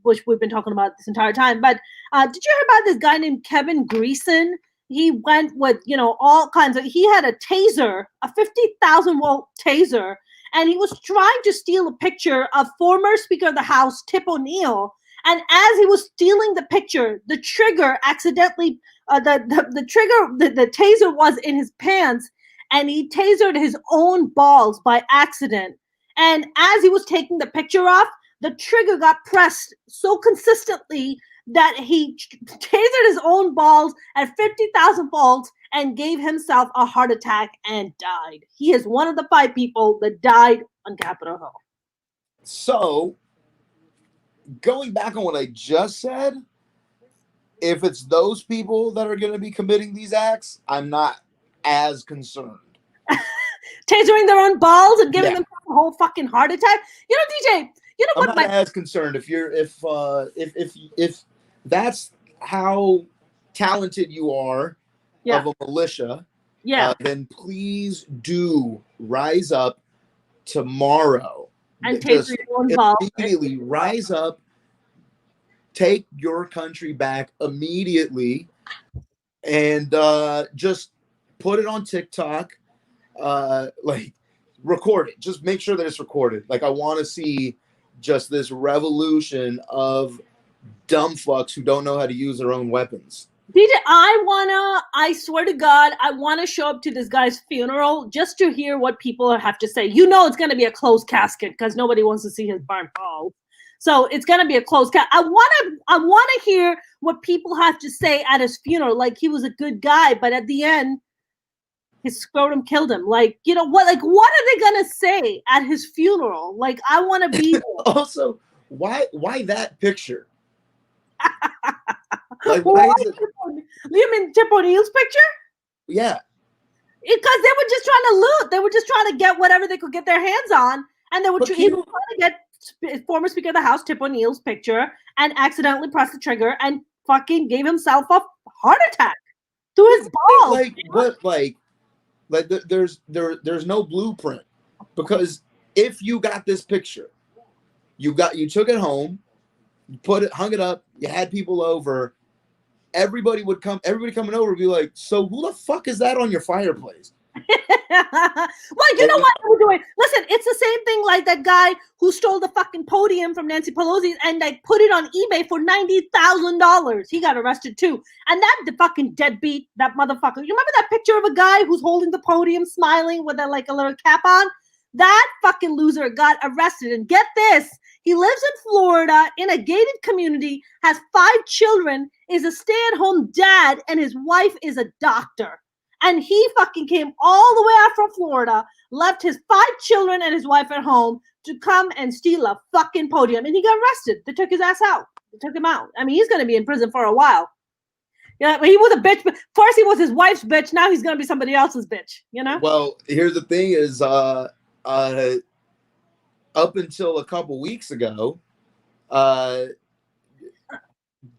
which we've been talking about this entire time, but did you hear about this guy named Kevin Greason? He went with, all kinds of, he had a taser, a 50,000 volt taser, and he was trying to steal a picture of former Speaker of the House, Tip O'Neill. And as he was stealing the picture, the trigger accidentally, the taser was in his pants, and he tasered his own balls by accident. And as he was taking the picture off, the trigger got pressed so consistently that he tasered his own balls at 50,000 volts and gave himself a heart attack and died. He is one of the 5 people that died on Capitol Hill. So, going back on what I just said, if it's those people that are going to be committing these acts, I'm not as concerned. Tasering their own balls and giving them a whole fucking heart attack. DJ, I'm not as concerned if that's how talented you are of a militia. Then please do rise up tomorrow and taser your own balls. Immediately rise up, take your country back immediately, and just put it on TikTok. Record it. Just make sure that it's recorded. I want to see just this revolution of dumb fucks who don't know how to use their own weapons. DJ, I swear to God, I want to show up to this guy's funeral just to hear what people have to say. It's going to be a closed casket because nobody wants to see his burnt balls. So it's going to be a closed casket. I want to hear what people have to say at his funeral. Like, he was a good guy, but at the end, his scrotum killed him. What are they going to say at his funeral? I want to be there. Also, why that picture? Why is it? You mean Tip O'Neill's picture? Yeah. Because they were just trying to loot. They were just trying to get whatever they could get their hands on. And he was trying to get former Speaker of the House, Tip O'Neill's picture, and accidentally pressed the trigger and fucking gave himself a heart attack to his balls. There's no blueprint, because if you got this picture, you took it home, hung it up, you had people over, everybody coming over would be like, so who the fuck is that on your fireplace? Well, you know what we're doing? Listen, it's the same thing like that guy who stole the fucking podium from Nancy Pelosi and like put it on eBay for $90,000. He got arrested too. And that the fucking deadbeat, that motherfucker. You remember that picture of a guy who's holding the podium, smiling with like a little cap on? That fucking loser got arrested. And get this, he lives in Florida in a gated community, has 5 children, is a stay-at-home dad, and his wife is a doctor. And he fucking came all the way out from Florida, left his 5 children and his wife at home to come and steal a fucking podium. And he got arrested. They took his ass out. They took him out. I mean, he's going to be in prison for a while. Yeah, but he was a bitch. But first he was his wife's bitch. Now he's going to be somebody else's bitch, you know? Well, here's the thing is, up until a couple weeks ago,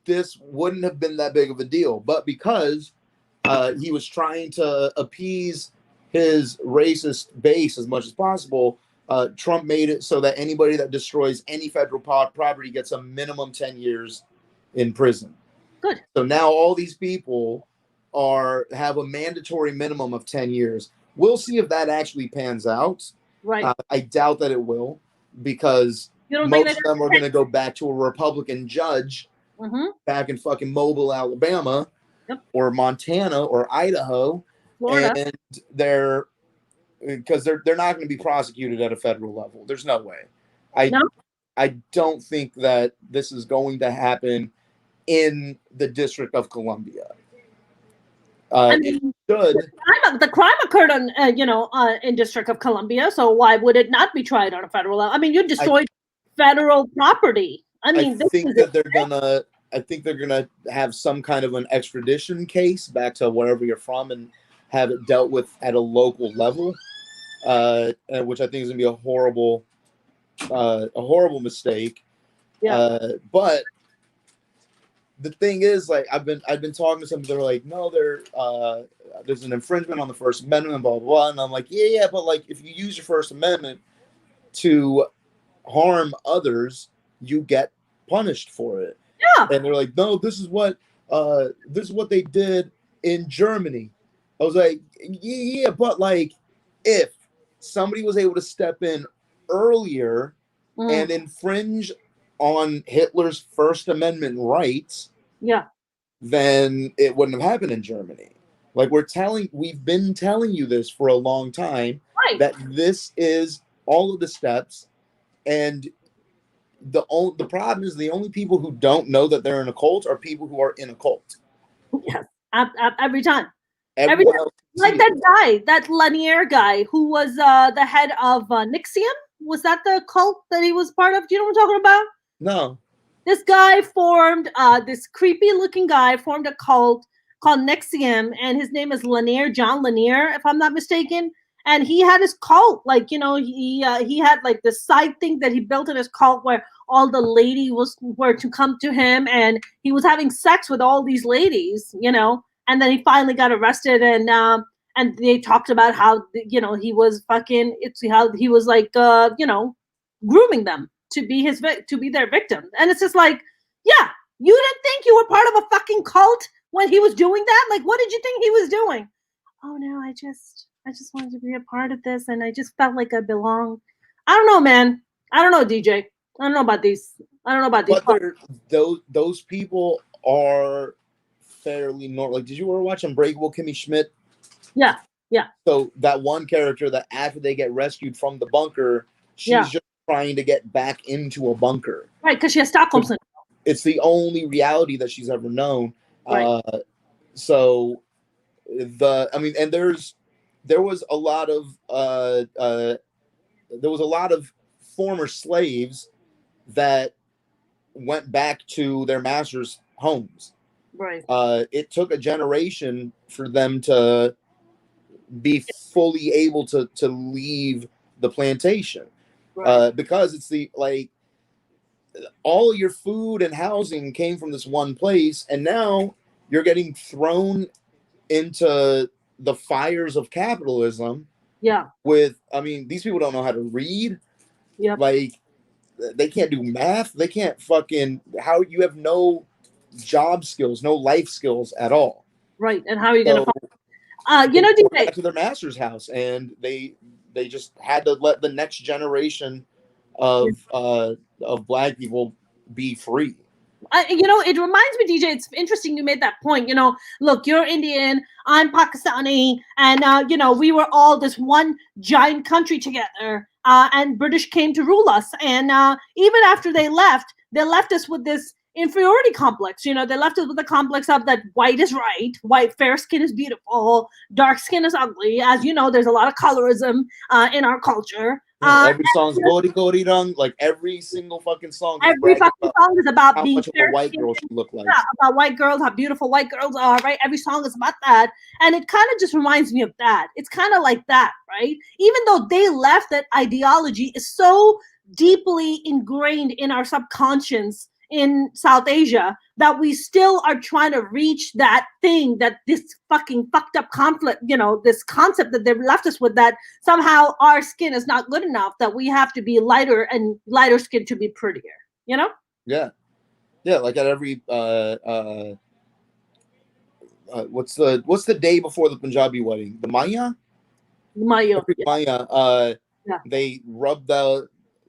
this wouldn't have been that big of a deal. But because he was trying to appease his racist base as much as possible, Trump made it so that anybody that destroys any federal property gets a minimum 10 years in prison. Good. So now all these people have a mandatory minimum of 10 years. We'll see if that actually pans out. Right. I doubt that it will, because most of them are going to go back to a Republican judge back in fucking Mobile, Alabama, or Montana or Idaho, Florida. and they're not going to be prosecuted at a federal level. There's no way. I don't think that this is going to happen in the District of Columbia. I mean, the crime occurred in District of Columbia, so why would it not be tried on a federal level? I mean, you destroyed federal property. I mean, I think they're gonna have some kind of an extradition case back to wherever you're from and have it dealt with at a local level, which I think is gonna be a horrible mistake. Yeah. But the thing is, like, I've been talking to some. They're like, no, there's an infringement on the First Amendment, blah blah blah. And I'm like, yeah, but like, if you use your First Amendment to harm others, you get punished for it. Yeah. And they're like, no, this is what they did in Germany. I was like, yeah, but like, if somebody was able to step in earlier and infringe on Hitler's First Amendment rights, then it wouldn't have happened in Germany. Like, we've been telling you this for a long time, that this is all of the steps, and the problem is the only people who don't know that they're in a cult are people who are in a cult. Yes, every time. Every time. Like that guy, that Lanier guy who was the head of Nixium. Was that the cult that he was part of? Do you know what I'm talking about? No. This guy formed, this creepy looking guy formed a cult called Nixium, and his name is Lanier, John Lanier, if I'm not mistaken. And he had his cult, like, you know, he had like this side thing that he built in his cult where all the ladies were to come to him, and he was having sex with all these ladies, you know. And then he finally got arrested, and they talked about how, you know, he was fucking, how he was like, you know, grooming them to be their victim. And it's just like, yeah, you didn't think you were part of a fucking cult when he was doing that? Like, what did you think he was doing? Oh no, I just wanted to be a part of this, and I just felt like I belonged. I don't know, man. I don't know, DJ. I don't know about these. But those people are fairly normal. Like, did you ever watch Unbreakable Kimmy Schmidt? Yeah. So that one character that after they get rescued from the bunker, she's just trying to get back into a bunker. Right, because she has Stockholm syndrome. It's the only reality that she's ever known. Right. And there was a lot of former slaves that went back to their masters' homes. Right. It took a generation for them to be fully able to leave the plantation, because it's all your food and housing came from this one place, and now you're getting thrown into the fires of capitalism. Yeah. These people don't know how to read. Yeah. Like, they can't do math. They can't you have no job skills, no life skills at all. Right. And how are you going to DJ, back to their master's house, and they just had to let the next generation of black people be free. It reminds me, DJ, it's interesting you made that point. Look, you're Indian, I'm Pakistani, and, we were all this one giant country together, and British came to rule us. And even after they left us with this inferiority complex. They left us with the complex of that white is right, fair skin is beautiful, dark skin is ugly. As you know, there's a lot of colorism in our culture. Every song's Gori Gori Rang, like every single fucking song. Every fucking song is about how being much of a white girl she look like. Yeah, about white girls, how beautiful white girls are, right? Every song is about that. And it kind of just reminds me of that. It's kind of like that, right? Even though they left, that ideology is so deeply ingrained in our subconscious in South Asia that we still are trying to reach that thing, that this fucking fucked up conflict, this concept that they've left us with, that somehow our skin is not good enough, that we have to be lighter and lighter skin to be prettier, Yeah. Yeah, like at every what's the day before the Punjabi wedding? The Maya? Maya. Maya. Yeah. They rub the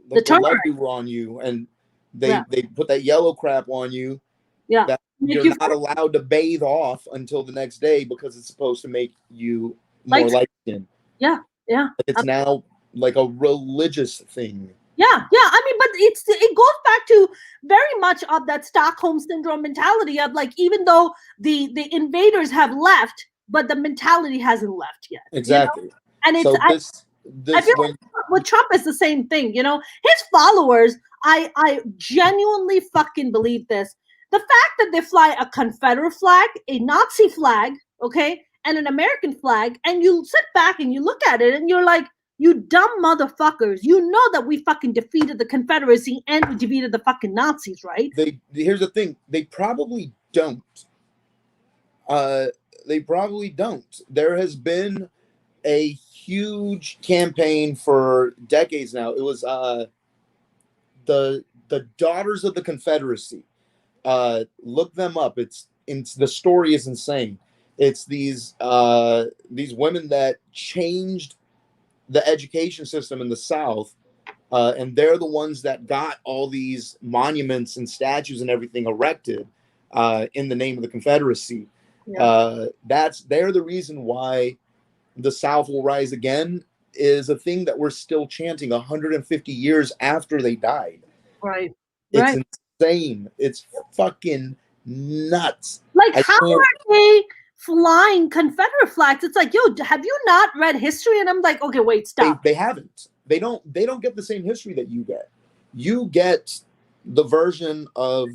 love on you, and they put that yellow crap on you. Yeah. That you're not allowed to bathe off until the next day because it's supposed to make you more light skin. Yeah. Yeah. It's now like a religious thing. Yeah. I mean, but it goes back to very much of that Stockholm syndrome mentality of, like, even though the invaders have left, but the mentality hasn't left yet. Exactly. And it's I feel like with Trump is the same thing. His followers, I genuinely fucking believe this. The fact that they fly a Confederate flag, a Nazi flag, okay, and an American flag, and you sit back and you look at it and you're like, you dumb motherfuckers, you know that we fucking defeated the Confederacy and we defeated the fucking Nazis, right? Here's the thing. They probably don't. There has been a huge campaign for decades now. It was the Daughters of the Confederacy. Look them up. It's the story is insane. It's these women that changed the education system in the South, and they're the ones that got all these monuments and statues and everything erected in the name of the Confederacy. Yeah. They're the reason why the South will rise again, is a thing that we're still chanting 150 years after they died. Right. It's insane. It's fucking nuts. Like, how are they flying Confederate flags? It's like, yo, have you not read history? And I'm like, okay, wait, stop. They haven't. They don't get the same history that you get. You get the version of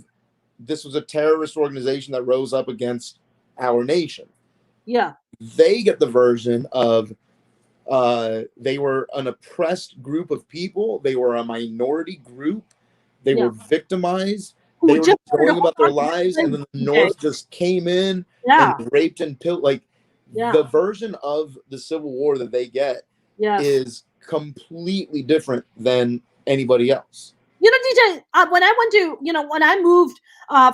this was a terrorist organization that rose up against our nation. Yeah. They get the version of they were an oppressed group of people. They were a minority group. They were victimized. They were just going about their lives, and then the North just came in and raped and pilled. Like, the version of the Civil War that they get is completely different than anybody else. DJ, when I went to, when I moved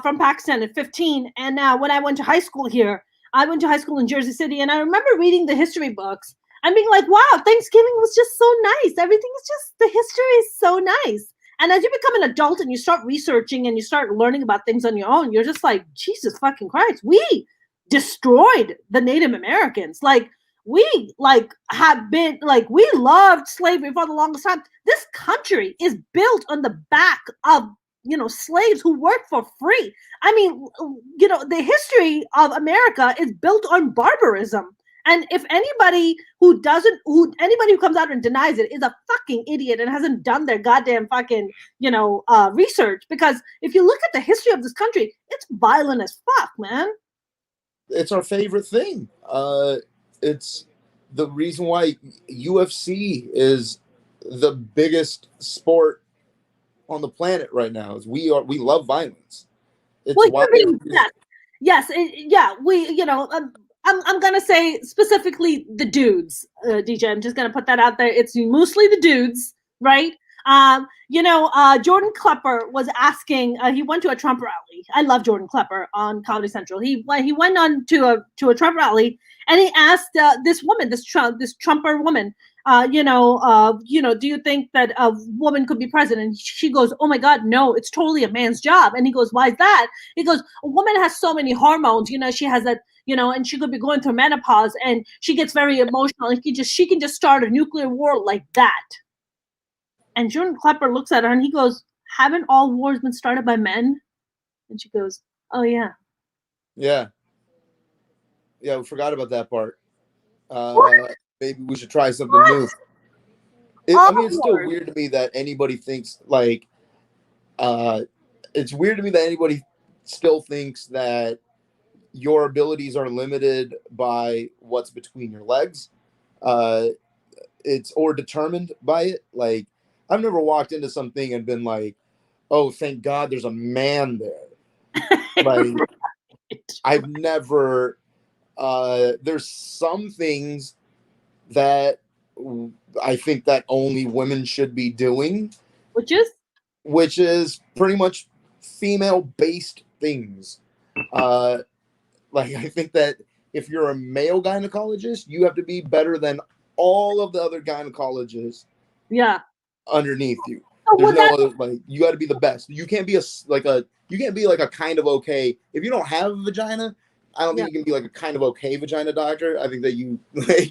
from Pakistan at 15, and when I went to high school here, I went to high school in Jersey City, and I remember reading the history books and being like, wow, Thanksgiving was just so nice. Everything is just, the history is so nice. And as you become an adult and you start researching and you start learning about things on your own, you're just like, Jesus fucking Christ, we destroyed the Native Americans. Like, we have been, we loved slavery for the longest time. This country is built on the back of, slaves who work for free. I mean, the history of America is built on barbarism. And if anybody who comes out and denies it is a fucking idiot and hasn't done their goddamn fucking, research. Because if you look at the history of this country, it's violent as fuck, man. It's our favorite thing. It's the reason why UFC is the biggest sport on the planet right now. Is we love violence. It's why. Yes. I'm gonna say specifically the dudes, DJ. I'm just gonna put that out there. It's mostly the dudes, right? Jordan Klepper was asking. He went to a Trump rally. I love Jordan Klepper on Comedy Central. He went on to a Trump rally, and he asked this woman, this Trumper woman, do you think that a woman could be president? She goes, oh my God, no, it's totally a man's job. And he goes, why is that? He goes, a woman has so many hormones. She has that. And she could be going through menopause, and she gets very emotional, and she can just start a nuclear war like that. And Jordan Klepper looks at her and he goes, haven't all wars been started by men? And she goes, oh, yeah. Yeah. Yeah, we forgot about that part. Maybe we should try something new. It's still weird to me that anybody thinks, it's weird to me that anybody still thinks that your abilities are limited by what's between your legs. Or determined by it. Like, I've never walked into something and been like, oh, thank God there's a man there. Like, I've never, there's some things that I think that only women should be doing. Which is pretty much female-based things. I think that if you're a male gynecologist, you have to be better than all of the other gynecologists. Yeah. Underneath you. There's no other, you got to be the best. You can't be a kind of okay. If you don't have a vagina, I don't think you can be like a kind of okay vagina doctor. I think that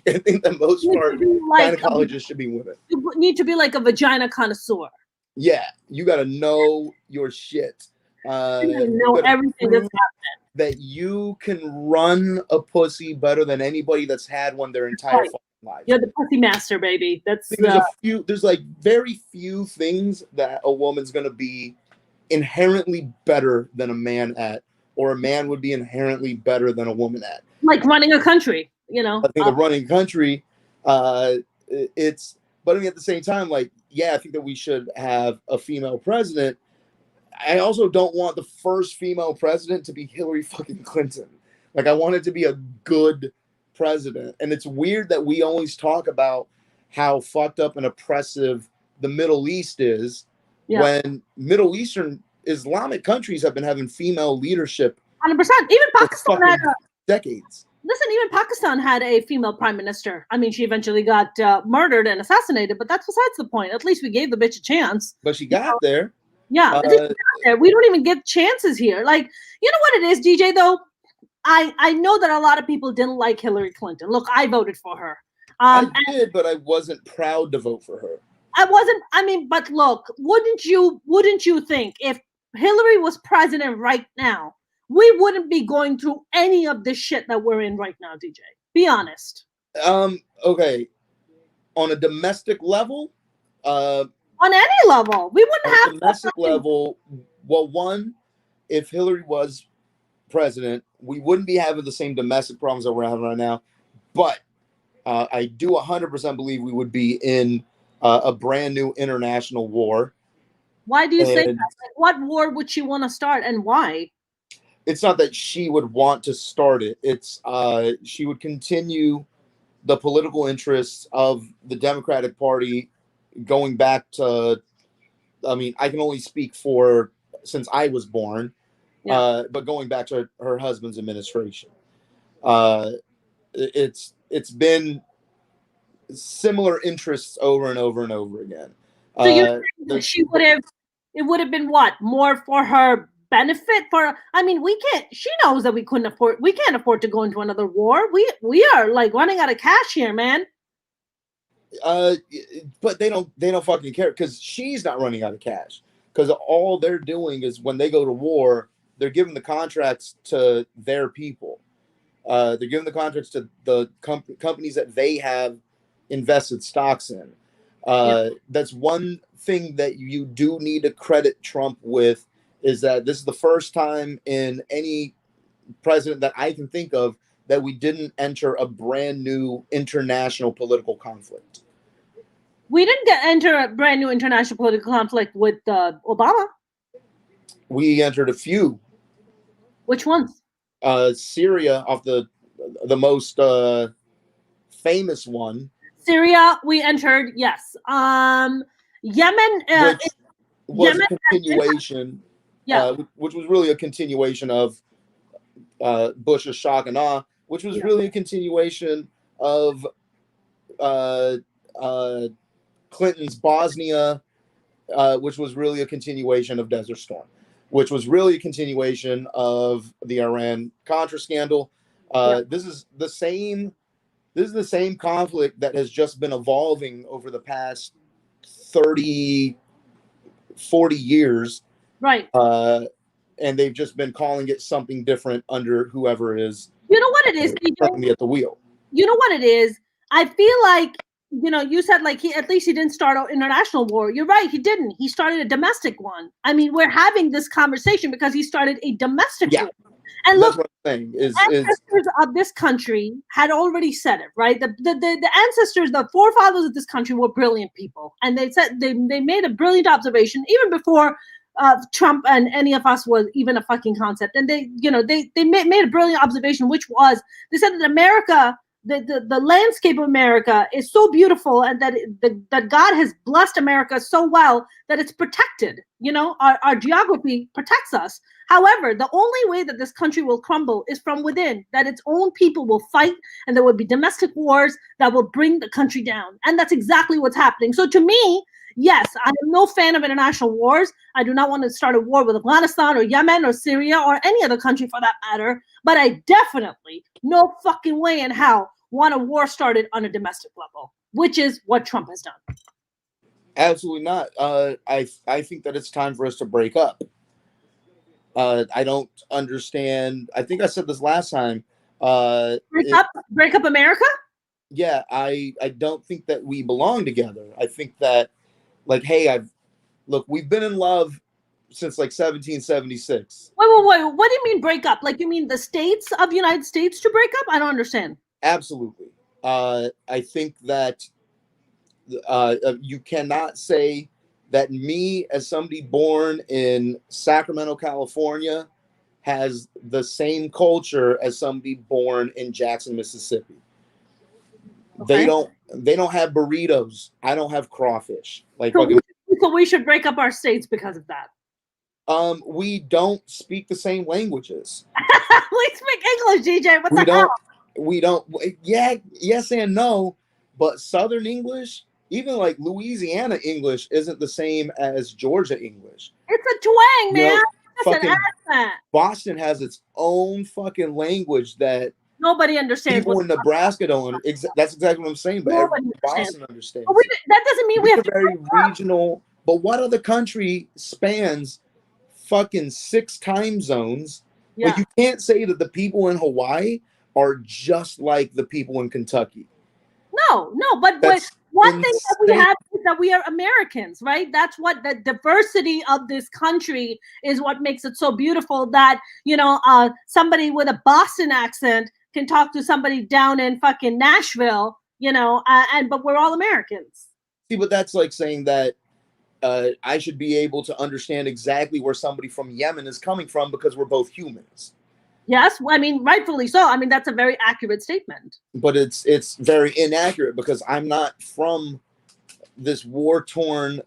I think that most part gynecologists should be women. You need to be like a vagina connoisseur. Yeah, you got to know your shit. Know everything that's happening. That you can run a pussy better than anybody that's had one their entire life. You're the pussy master, baby. There's like very few things that a woman's gonna be inherently better than a man at, or a man would be inherently better than a woman at. Like running a country, I think of running a country, but I mean at the same time, I think that we should have a female president. I also don't want the first female president to be Hillary fucking Clinton. I want it to be a good president. And it's weird that we always talk about how fucked up and oppressive the Middle East is when Middle Eastern Islamic countries have been having female leadership 100%. Even Pakistan had decades. Listen, even Pakistan had a female prime minister. I mean, she eventually got murdered and assassinated, but that's besides the point. At least we gave the bitch a chance. But she got there. Yeah, we don't even get chances here. You know what it is, DJ, though? I know that a lot of people didn't like Hillary Clinton. Look, I voted for her. I did, but I wasn't proud to vote for her. But look, wouldn't you think if Hillary was president right now, we wouldn't be going through any of this shit that we're in right now, DJ? Be honest. Okay. On a domestic level, on any level, we wouldn't have domestic level. Well, one, if Hillary was president, we wouldn't be having the same domestic problems that we're having right now. But I do 100% believe we would be in a brand new international war. Why do you say that? What war would she want to start, and why? It's not that she would want to start it. It's she would continue the political interests of the Democratic Party going back to, I mean, I can only speak for since I was born, but going back to her husband's administration. It's been similar interests over and over and over again. So you think it would have been what? More for her benefit? She knows that we can't afford to go into another war. We are running out of cash here, man. But they don't fucking care because she's not running out of cash, because all they're doing is when they go to war, they're giving the contracts to their people. They're giving the contracts to the companies that they have invested stocks in. That's one thing that you do need to credit Trump with, is that this is the first time in any president that I can think of that we didn't enter a brand new international political conflict. We didn't enter a brand new international political conflict with Obama. We entered a few. Which ones? Syria, off the most famous one. Syria, we entered, yes. Yemen, which was Yemen, a continuation, yeah, which was really a continuation of Bush's shock and awe, which was really a continuation of uh, uh, Clinton's Bosnia, which was really a continuation of Desert Storm, which was really a continuation of the Iran-Contra scandal. This is the same. This is the same conflict that has just been evolving over the past 30, 40 years. right. And they've just been calling it something different under whoever is You know what it is, currently at the wheel. You know what it is? I feel like, you said like at least he didn't start an international war. You're right, he didn't. He started a domestic one. I mean, we're having this conversation because he started a domestic war. And look, that's what I'm saying ancestors of this country had already said it, right? The ancestors, the forefathers of this country were brilliant people. And they said they made a brilliant observation even before Trump and any of us was even a fucking concept. And they made a brilliant observation, which was they said that America, the landscape of America is so beautiful, and that God has blessed America so well that it's protected. Our geography protects us. However, the only way that this country will crumble is from within, that its own people will fight, and there will be domestic wars that will bring the country down. And that's exactly what's happening. So to me, yes, I am no fan of international wars. I do not want to start a war with Afghanistan or Yemen or Syria or any other country for that matter. But I definitely, no fucking way in hell, want a war started on a domestic level, which is what Trump has done. Absolutely not. I think that it's time for us to break up. I don't understand. I think I said this last time. Break up America? Yeah, I don't think that we belong together. I think that, like, hey, we've been in love since like 1776. Wait. What do you mean break up? Like, you mean the states of the United States to break up? I don't understand. Absolutely. I think that you cannot say that me, as somebody born in Sacramento, California, has the same culture as somebody born in Jackson, Mississippi. Okay. They don't have burritos. I don't have crawfish. So we should break up our states because of that. We don't speak the same languages. We speak English, DJ. What the hell? We don't. Yeah, yes and no. But Southern English, even like Louisiana English, isn't the same as Georgia English. It's a twang, man. That's an accent. Boston has its own fucking language that nobody understands. People in Nebraska don't. That's exactly what I'm saying. But everyone in Boston understands. But that doesn't mean we have very regional. But what other country spans fucking 6 time zones? Yeah. Like, you can't say that the people in Hawaii are just like the people in Kentucky. No, but one thing that we have is that we are Americans, right? That's what the diversity of this country is what makes it so beautiful, that, somebody with a Boston accent can talk to somebody down in fucking Nashville, but we're all Americans. See, but that's like saying that I should be able to understand exactly where somebody from Yemen is coming from because we're both humans. Yes, I mean, rightfully so. I mean, that's a very accurate statement. But it's very inaccurate because I'm not from this war-torn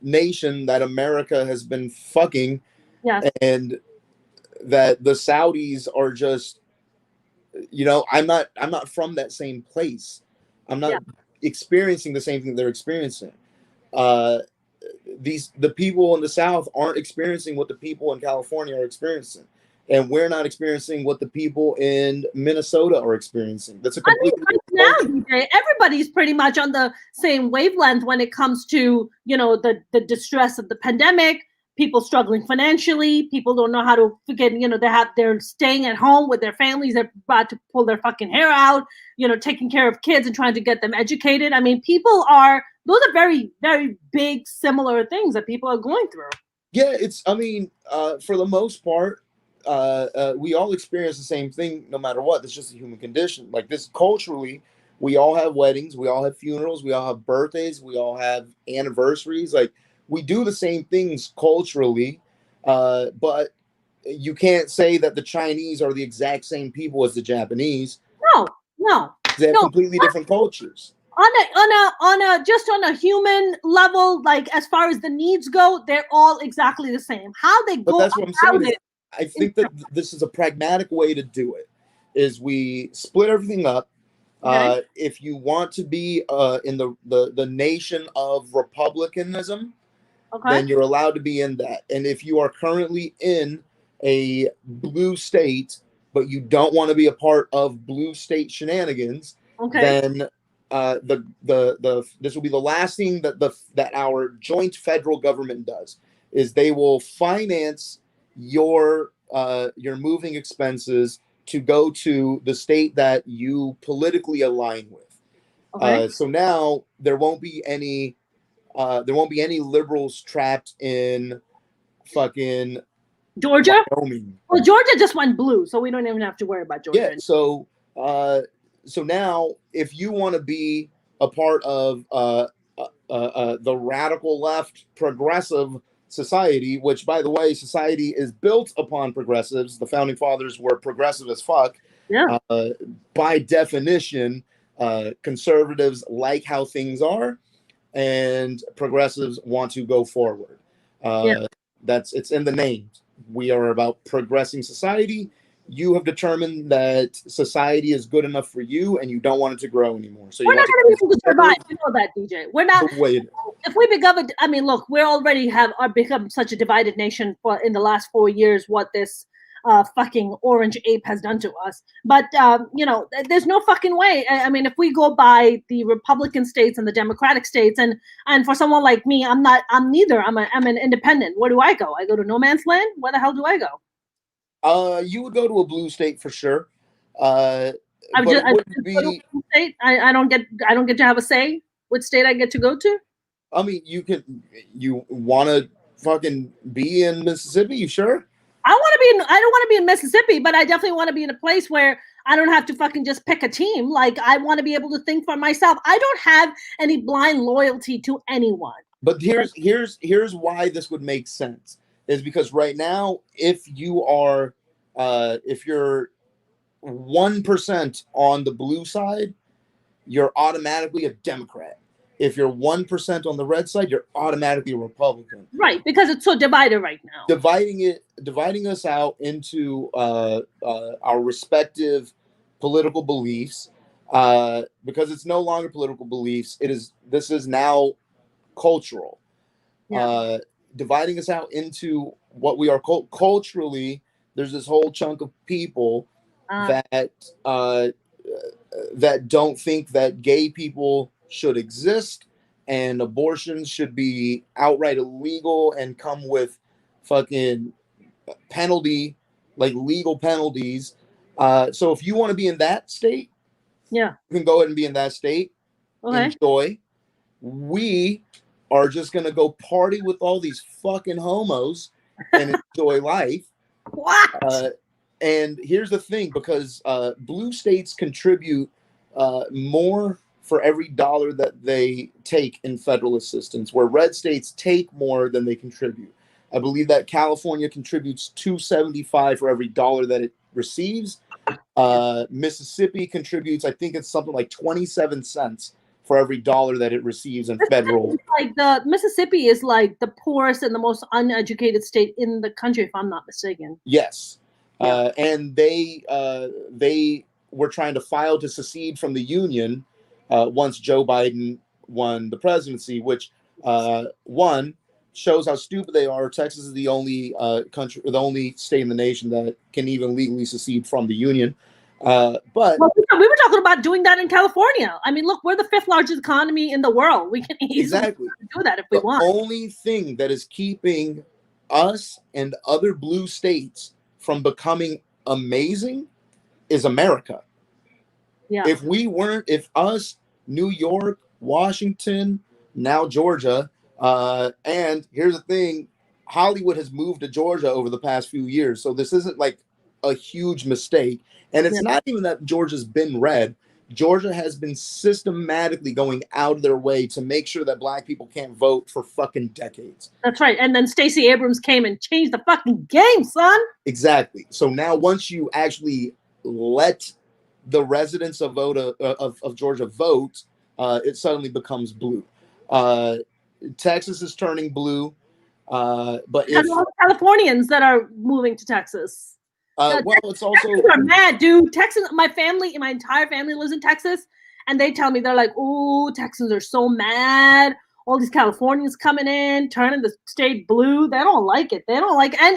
nation that America has been fucking. Yes. And that the Saudis are just, I'm not from that same place. I'm not experiencing the same thing they're experiencing. The people in the South aren't experiencing what the people in California are experiencing. And we're not experiencing what the people in Minnesota are experiencing. That's a completely now, DJ, everybody's pretty much on the same wavelength when it comes to, the distress of the pandemic, people struggling financially, people don't know how to forget, they're staying at home with their families, they're about to pull their fucking hair out, taking care of kids and trying to get them educated. I mean, those are very, very big, similar things that people are going through. Yeah, for the most part, we all experience the same thing no matter what. It's just a human condition. Like this, culturally, we all have weddings, we all have funerals, we all have birthdays, we all have anniversaries. Like, we do the same things culturally, but you can't say that the Chinese are the exact same people as the Japanese. No. They have completely different cultures. On a human level, like as far as the needs go, they're all exactly the same. How they But go that's what I'm saying about is it I is think that this is a pragmatic way to do it. Is we split everything up. okay. If you want to be in the nation of republicanism, Okay. then you're allowed to be in that. And if you are currently in a blue state, but you don't want to be a part of blue state shenanigans, Okay. then the this will be the last thing that our joint federal government does is they will finance your moving expenses to go to the state that you politically align with. Okay. So now there won't be any liberals trapped in fucking Georgia. Wyoming. Well, Georgia just went blue, so we don't even have to worry about Yeah. Georgia. So now, if you want to be a part of the radical left progressive society, which, by the way, society is built upon progressives. The founding fathers were progressive as fuck. Yeah. By definition, conservatives like how things are, and progressives want to go forward. Yeah. It's in the name. We are about progressing society. You have determined that society is good enough for you, and you don't want it to grow anymore. So We're you not want going to be able to to survive. You know that, DJ. We're not. the way it is. If we become, I mean, look, we already are become such a divided nation for in the last 4 years. What this fucking orange ape has done to us, but there's no fucking way. I mean, if we go by the Republican states and the Democratic states, and for someone like me, I'm not. I'm neither. I'm an independent. Where do I go? I go to no man's land. Where the hell do I go? You would go to a blue state for sure. But I it just wouldn't go to be. a state. I don't get to have a say which state I get to go to. I mean, you want to fucking be in Mississippi? You sure? I don't want to be in Mississippi, but I definitely want to be in a place where I don't have to fucking just pick a team. Like I want to be able to think for myself. I don't have any blind loyalty to anyone. But here's why this would make sense is because right now, if you're 1% on the blue side, you're automatically a Democrat. If you're 1% on the red side, you're automatically a Republican. Right, because it's so divided right now. Dividing us out into our respective political beliefs, because it's no longer political beliefs. This is now cultural. Yeah. Dividing us out into what we are culturally. There's this whole chunk of people that don't think that gay people should exist and abortions should be outright illegal and come with fucking penalty, like legal penalties. So if you want to be in that state, yeah, you can go ahead and be in that state. Okay. Enjoy. We are just gonna go party with all these fucking homos and enjoy life. What? And here's the thing, because blue states contribute more for every dollar that they take in federal assistance, where red states take more than they contribute. I believe that California contributes $2.75 for every dollar that it receives. Mississippi contributes, I think it's something like 27 cents for every dollar that it receives in federal. Like the Mississippi is like the poorest and the most uneducated state in the country, if I'm not mistaken. Yes. And they were trying to file to secede from the union once Joe Biden won the presidency, which one shows how stupid they are. Texas is the only country, the only state in the nation that can even legally secede from the union. But we were talking about doing that in California. I mean, look, we're the 5th largest economy in the world. We can easily do that if we want. The only thing that is keeping us and other blue states from becoming amazing is America. Yeah. If us, New York, Washington, now Georgia, and here's the thing, Hollywood has moved to Georgia over the past few years. So this isn't like a huge mistake. And it's not even that Georgia's been red. Georgia has been systematically going out of their way to make sure that black people can't vote for fucking decades. That's right. And then Stacey Abrams came and changed the fucking game, son. Exactly. So now once you actually let the residents of Georgia vote, it suddenly becomes blue. Texas is turning blue, but because all the Californians that are moving to Texas. Well, it's also Texans are mad, dude. Texans, my entire family lives in Texas, and they tell me they're like, "Oh, Texans are so mad. All these Californians coming in, turning the state blue. They don't like it. And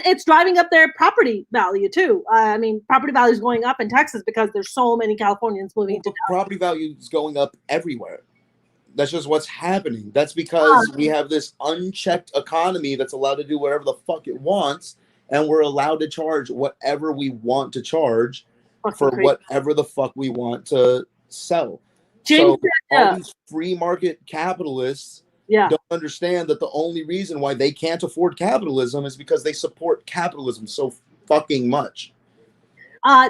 it's driving up their property value too. I mean, property value is going up in Texas because there's so many Californians moving to property value is going up everywhere. That's just what's happening. That's because we have this unchecked economy that's allowed to do whatever the fuck it wants, and we're allowed to charge whatever we want to charge for whatever the fuck we want to sell. So all these free market capitalists don't understand that the only reason why they can't afford capitalism is because they support capitalism so fucking much.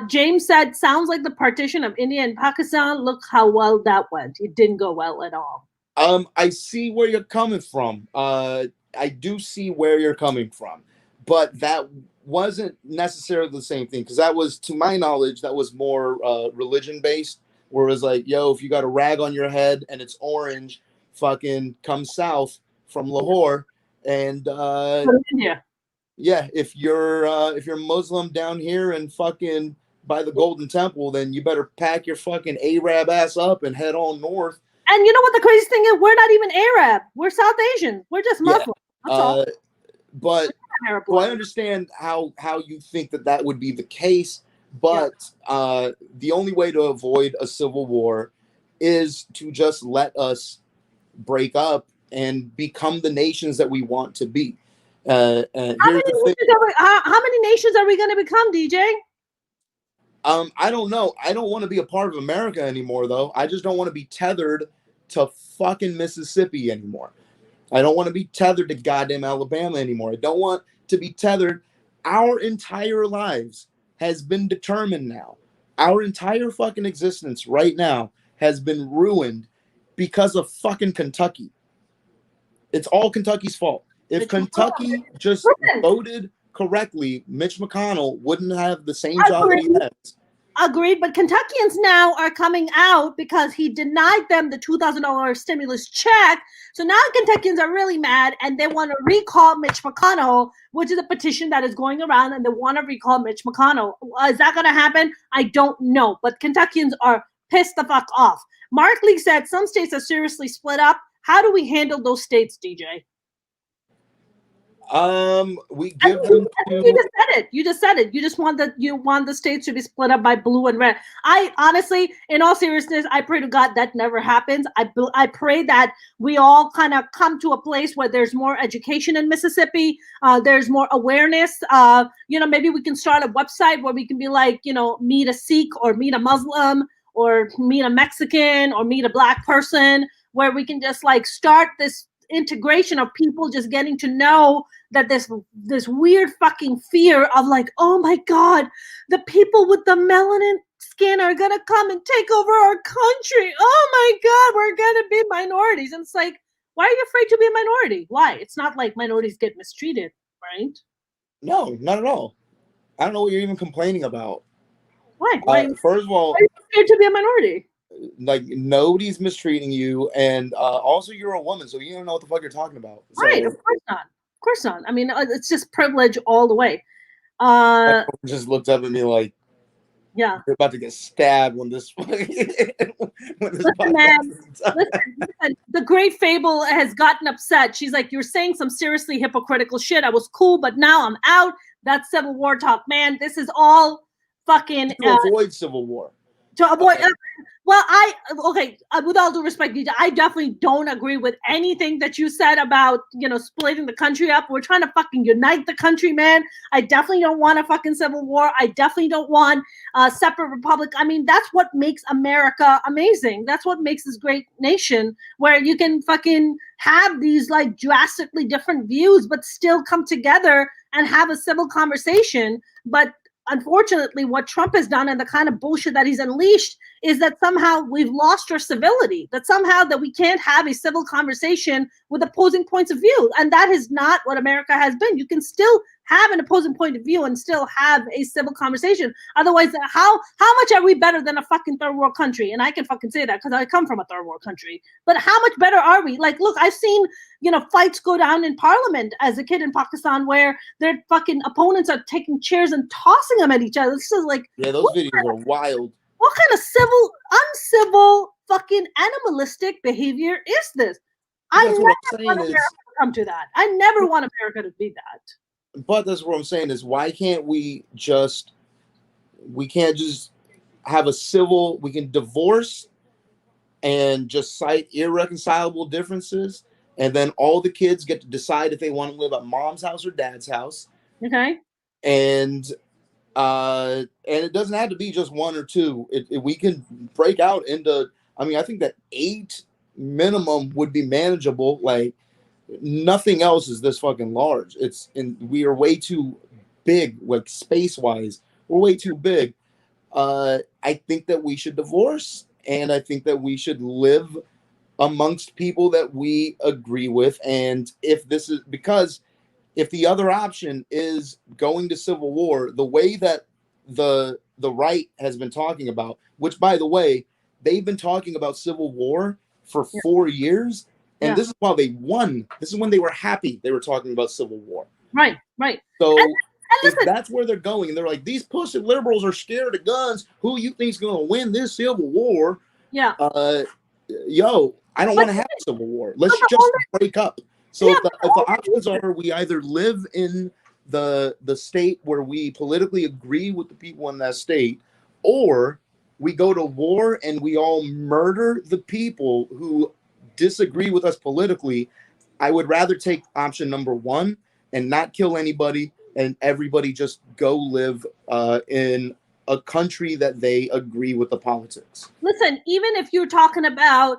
James said, sounds like the partition of India and Pakistan. Look how well that went. It didn't go well at all. I see where you're coming from. I do see where you're coming from. But that wasn't necessarily the same thing, because that was, to my knowledge, that was more religion-based, where it was like, yo, if you got a rag on your head and it's orange, fucking come south from Lahore. And yeah, if you're Muslim down here and fucking by the Golden Temple, then you better pack your fucking Arab ass up and head on north. And you know what the crazy thing is? We're not even Arab. We're South Asian. We're just Muslim. That's all. But well, I understand how you think that would be the case, but the only way to avoid a civil war is to just let us break up and become the nations that we want to be. How many nations are we going to become, DJ? I don't know. I don't want to be a part of America anymore, though. I just don't want to be tethered to fucking Mississippi anymore. I don't want to be tethered to goddamn Alabama anymore. I don't want to be tethered. Our entire lives has been determined now. Our entire fucking existence right now has been ruined because of fucking Kentucky. It's all Kentucky's fault. If Kentucky just voted correctly, Mitch McConnell wouldn't have the same job that he has. Agreed, but Kentuckians now are coming out because he denied them the $2,000 stimulus check. So now Kentuckians are really mad, and they want to recall Mitch McConnell, which is a petition that is going around, and they want to recall Mitch McConnell. Is that going to happen? I don't know, but Kentuckians are pissed the fuck off. Mark Lee said some states are seriously split up. How do we handle those states, DJ? We give them. You just said it. You just want the states to be split up by blue and red. I honestly, in all seriousness, I pray to God that never happens. I pray that we all kind of come to a place where there's more education in Mississippi. There's more awareness. Maybe we can start a website where we can be like, meet a Sikh or meet a Muslim or meet a Mexican or meet a Black person, where we can just like start this integration of people just getting to know that this weird fucking fear of like, oh my God, the people with the melanin skin are gonna come and take over our country. Oh my God, we're gonna be minorities. And it's like, why are you afraid to be a minority? Why? It's not like minorities get mistreated, right? No, not at all. I don't know what you're even complaining about. Why? First of all, why are you scared to be a minority? Like, nobody's mistreating you, and also you're a woman, so you don't know what the fuck you're talking about. So, right, of course not. I mean, it's just privilege all the way. Just looked up at me like, yeah, you're about to get stabbed when this listen, the great Fable has gotten upset. She's like, you're saying some seriously hypocritical shit. I was cool, but now I'm out. That's Civil War talk, man. This is all fucking to avoid Civil War. To avoid, with all due respect, DJ, I definitely don't agree with anything that you said about, splitting the country up. We're trying to fucking unite the country, man. I definitely don't want a fucking civil war. I definitely don't want a separate republic. I mean, that's what makes America amazing. That's what makes this great nation, where you can fucking have these like drastically different views, but still come together and have a civil conversation. But unfortunately, what Trump has done and the kind of bullshit that he's unleashed is that somehow we've lost our civility, that somehow that we can't have a civil conversation with opposing points of view. And that is not what America has been. You can still have an opposing point of view and still have a civil conversation. Otherwise, how much are we better than a fucking third world country? And I can fucking say that because I come from a third world country. But how much better are we? Like, look, I've seen, fights go down in parliament as a kid in Pakistan where their fucking opponents are taking chairs and tossing them at each other. This is like, yeah, those videos are wild. What kind of uncivil, fucking animalistic behavior is this? That's what I'm saying America to come to that. I never want America to be that. But that's what I'm saying is, why can't we just have a civil, we can divorce and just cite irreconcilable differences, and then all the kids get to decide if they want to live at mom's house or dad's house. Okay. And it doesn't have to be just one or two. We can break out into, I think that 8 minimum would be manageable. Like, nothing else is this fucking large. We are way too big, like space wise. We're way too big. I think that we should divorce, and I think that we should live amongst people that we agree with. And if the other option is going to civil war, the way that the right has been talking about, which, by the way, they've been talking about civil war for 4 years, and this is while they won. This is when they were happy they were talking about civil war. Right. So and listen, if that's where they're going, and they're like, these pussy liberals are scared of guns, who you think's going to win this civil war? Yeah. I don't want to have a civil war. Let's just break up. So if the options are, we either live in the state where we politically agree with the people in that state, or we go to war and we all murder the people who disagree with us politically. I would rather take option number 1 and not kill anybody, and everybody just go live in a country that they agree with the politics. Listen, even if you're talking about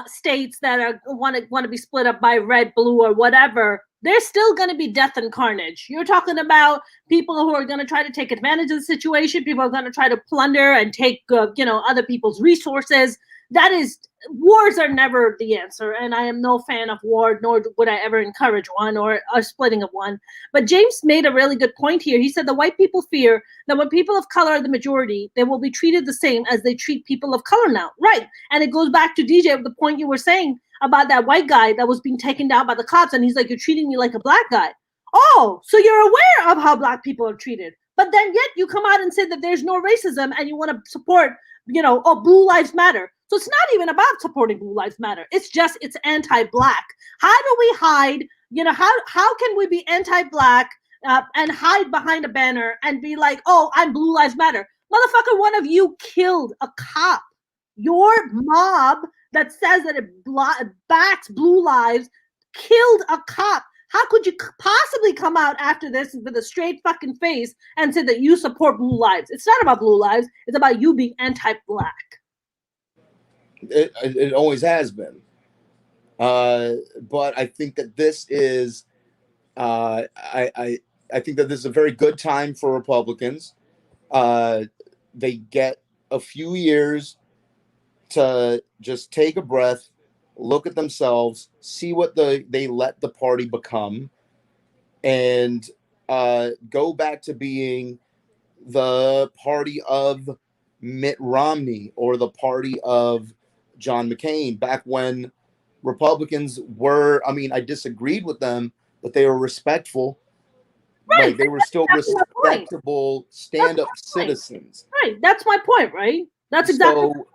states that want to be split up by red, blue, or whatever, there's still going to be death and carnage. You're talking about people who are going to try to take advantage of the situation. People are going to try to plunder and take other people's resources. Wars are never the answer, and I am no fan of war, nor would I ever encourage one or a splitting of one. But James made a really good point here. He said the white people fear that when people of color are the majority, they will be treated the same as they treat people of color now. Right. And it goes back to DJ, the point you were saying about that white guy that was being taken down by the cops, and he's like, you're treating me like a black guy. Oh, so you're aware of how black people are treated. But then yet you come out and say that there's no racism and you want to support, Blue Lives Matter. So it's not even about supporting Blue Lives Matter. It's anti-black. How do we hide? How can we be anti-black and hide behind a banner and be like, oh, I'm Blue Lives Matter? Motherfucker, one of you killed a cop. Your mob that says that it backs Blue Lives killed a cop. How could you possibly come out after this with a straight fucking face and say that you support Blue Lives? It's not about Blue Lives. It's about you being anti-black. It always has been. But I think that this is, I think that this is a very good time for Republicans. They get a few years to just take a breath, look at themselves, see what they let the party become, and go back to being the party of Mitt Romney or the party of John McCain, back when Republicans were, I disagreed with them, but they were respectful. Right. Like, they were still respectable stand-up citizens. Right. That's my point, right? That's exactly. So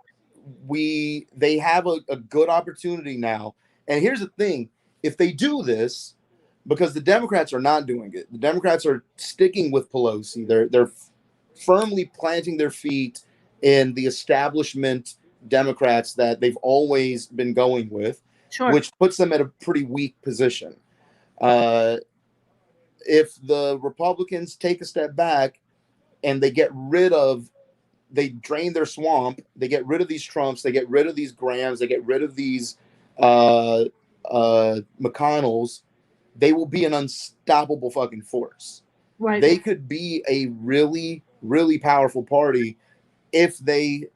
they have a good opportunity now. And here's the thing. If they do this, because the Democrats are not doing it, the Democrats are sticking with Pelosi. They're firmly planting their feet in the establishment Democrats that they've always been going with, sure, which puts them at a pretty weak position. If the Republicans take a step back and they drain their swamp, they get rid of these Trumps, they get rid of these Grahams, they get rid of these McConnells, they will be an unstoppable fucking force. Right. They could be a really, really powerful party if they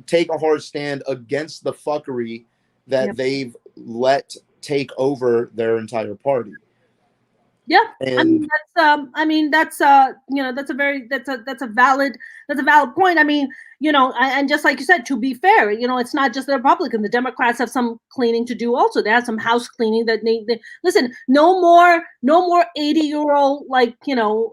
take a hard stand against the fuckery that they've let take over their entire party. Yeah, And I mean that's you know that's a valid point. I mean, you know, and just like you said, to be fair, you know, it's not just the Republican. The Democrats have some cleaning to do also. They have some house cleaning that they listen. No more 80-year-old like you know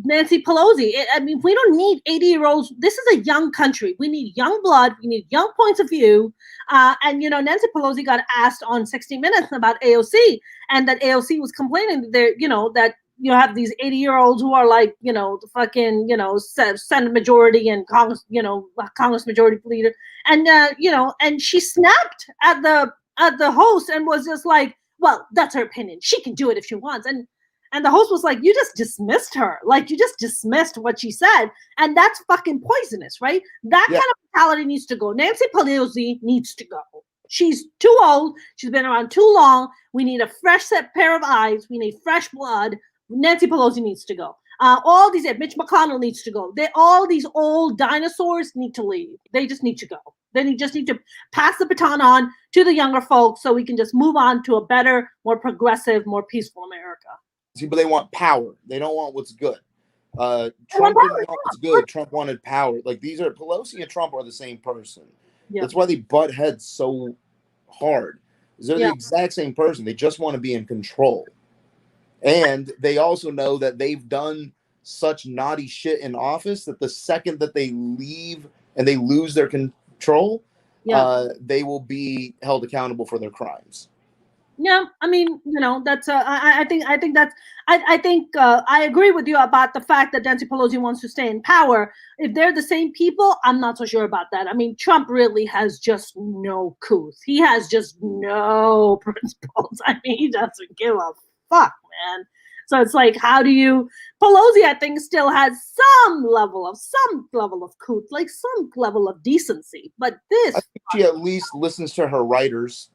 Nancy Pelosi. I mean, we don't need 80-year-olds. This is a young country. We need young blood. We need young points of view. And you know, Nancy Pelosi got asked on 60 Minutes about AOC, and that AOC was complaining that they're, you know, that you have these 80-year-olds who are like, you know, the fucking, you know, Senate majority and Congress, you know, Congress majority leader, and you know, and she snapped at the host and was just like, well, that's her opinion. She can do it if she wants, and the host was like, you just dismissed her, like you just dismissed what she said, and that's fucking poisonous, right? That kind of mentality needs to go. Nancy Pelosi needs to go. She's too old. She's been around too long. We need a fresh set pair of eyes. We need fresh blood. Nancy Pelosi needs to go. All these, Mitch McConnell needs to go. All these old dinosaurs need to leave. They just need to go. They just need to pass the baton on to the younger folks so we can just move on to a better, more progressive, more peaceful America. See, but they want power. They don't want what's good. Trump didn't want what's good. Trump wanted power. Like these are Pelosi and Trump are the same person. Yeah. That's why they butt heads so hard. They're the exact same person. They just want to be in control. And they also know that they've done such naughty shit in office that the second that they leave and they lose their control, they will be held accountable for their crimes. Yeah, I mean, you know, that's I think that's I agree with you about the fact that Nancy Pelosi wants to stay in power. If they're the same people, I'm not so sure about that. I mean, Trump really has just no couth. He has just no principles. I mean, he doesn't give a fuck, man. So it's like, how do you? Pelosi, I think, still has some level of couth, like some level of decency. But this, I think she at least listens to her writers.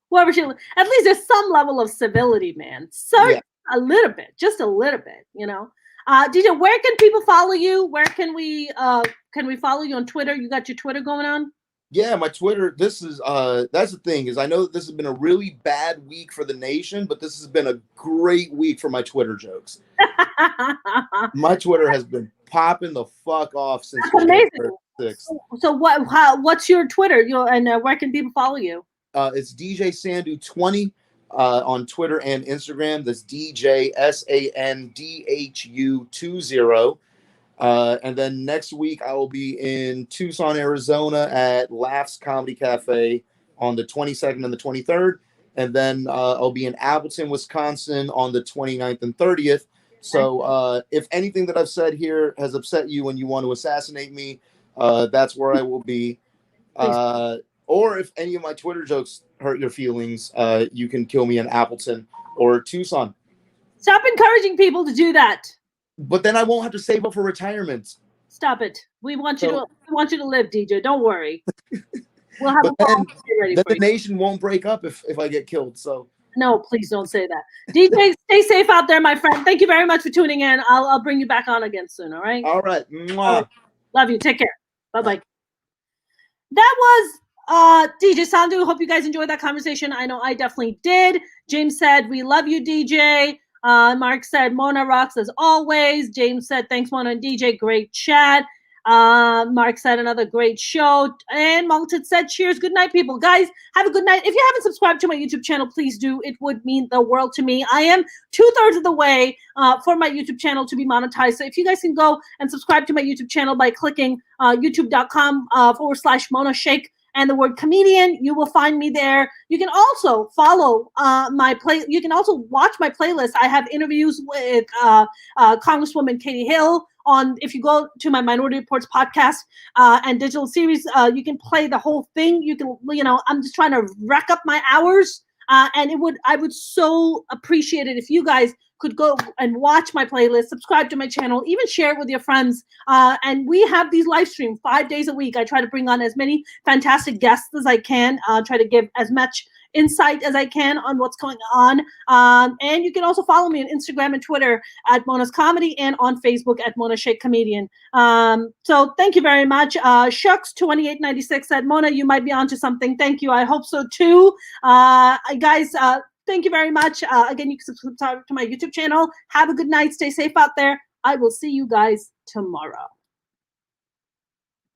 Whoever she, at least there's some level of civility, man. So a little bit, just a little bit, you know. DJ, where can people follow you? Where can we follow you on Twitter? You got your Twitter going on? Yeah, my Twitter. This is that's the thing is I know that this has been a really bad week for the nation, but this has been a great week for my Twitter jokes. My Twitter has been popping the fuck off since January 6th. So what's your Twitter? And where can people follow you? It's DJ Sandhu 20 on Twitter and Instagram. That's DJ SANDHU 20. And then next week I will be in Tucson, Arizona at Laughs Comedy Cafe on the 22nd and the 23rd. And then I'll be in Appleton, Wisconsin on the 29th and 30th. So if anything that I've said here has upset you and you want to assassinate me, that's where I will be. Or if any of my Twitter jokes hurt your feelings, you can kill me in Appleton or Tucson. Stop encouraging people to do that. But then I won't have to save up for retirement. Stop it. We want you to live, DJ. Don't worry. We'll have ready then the nation won't break up if I get killed. So no, please don't say that. DJ, stay safe out there, my friend. Thank you very much for tuning in. I'll bring you back on again soon. All right. All right. Mwah. Love you. Take care. Bye-bye. That was DJ Sandhu. Hope you guys enjoyed that conversation. I know I definitely did. James said, we love you, DJ. Mark said, Mona rocks as always. James said, thanks, Mona and DJ. Great chat. Mark said, another great show. And Malted said, cheers. Good night, people. Guys, have a good night. If you haven't subscribed to my YouTube channel, please do. It would mean the world to me. I am 2/3 of the way for my YouTube channel to be monetized. So if you guys can go and subscribe to my YouTube channel by clicking youtube.com/Mona Shake and the word comedian, you will find me there. You can also follow you can also watch my playlist. I have interviews with Congresswoman Katie Hill if you go to my Minority Reports podcast and digital series, you can play the whole thing. You can, I'm just trying to rack up my hours. And I would so appreciate it if you guys could go and watch my playlist, subscribe to my channel, even share it with your friends. And we have these live streams 5 days a week. I try to bring on as many fantastic guests as I can, try to give as much insight as I can on what's going on. And you can also follow me on Instagram and Twitter at Mona's Comedy and on Facebook at Mona Shake Comedian. So thank you very much. Shucks2896 said, Mona, you might be onto something. Thank you. I hope so too. Guys, Thank you very much. Again, you can subscribe to my YouTube channel. Have a good night. Stay safe out there. I will see you guys tomorrow.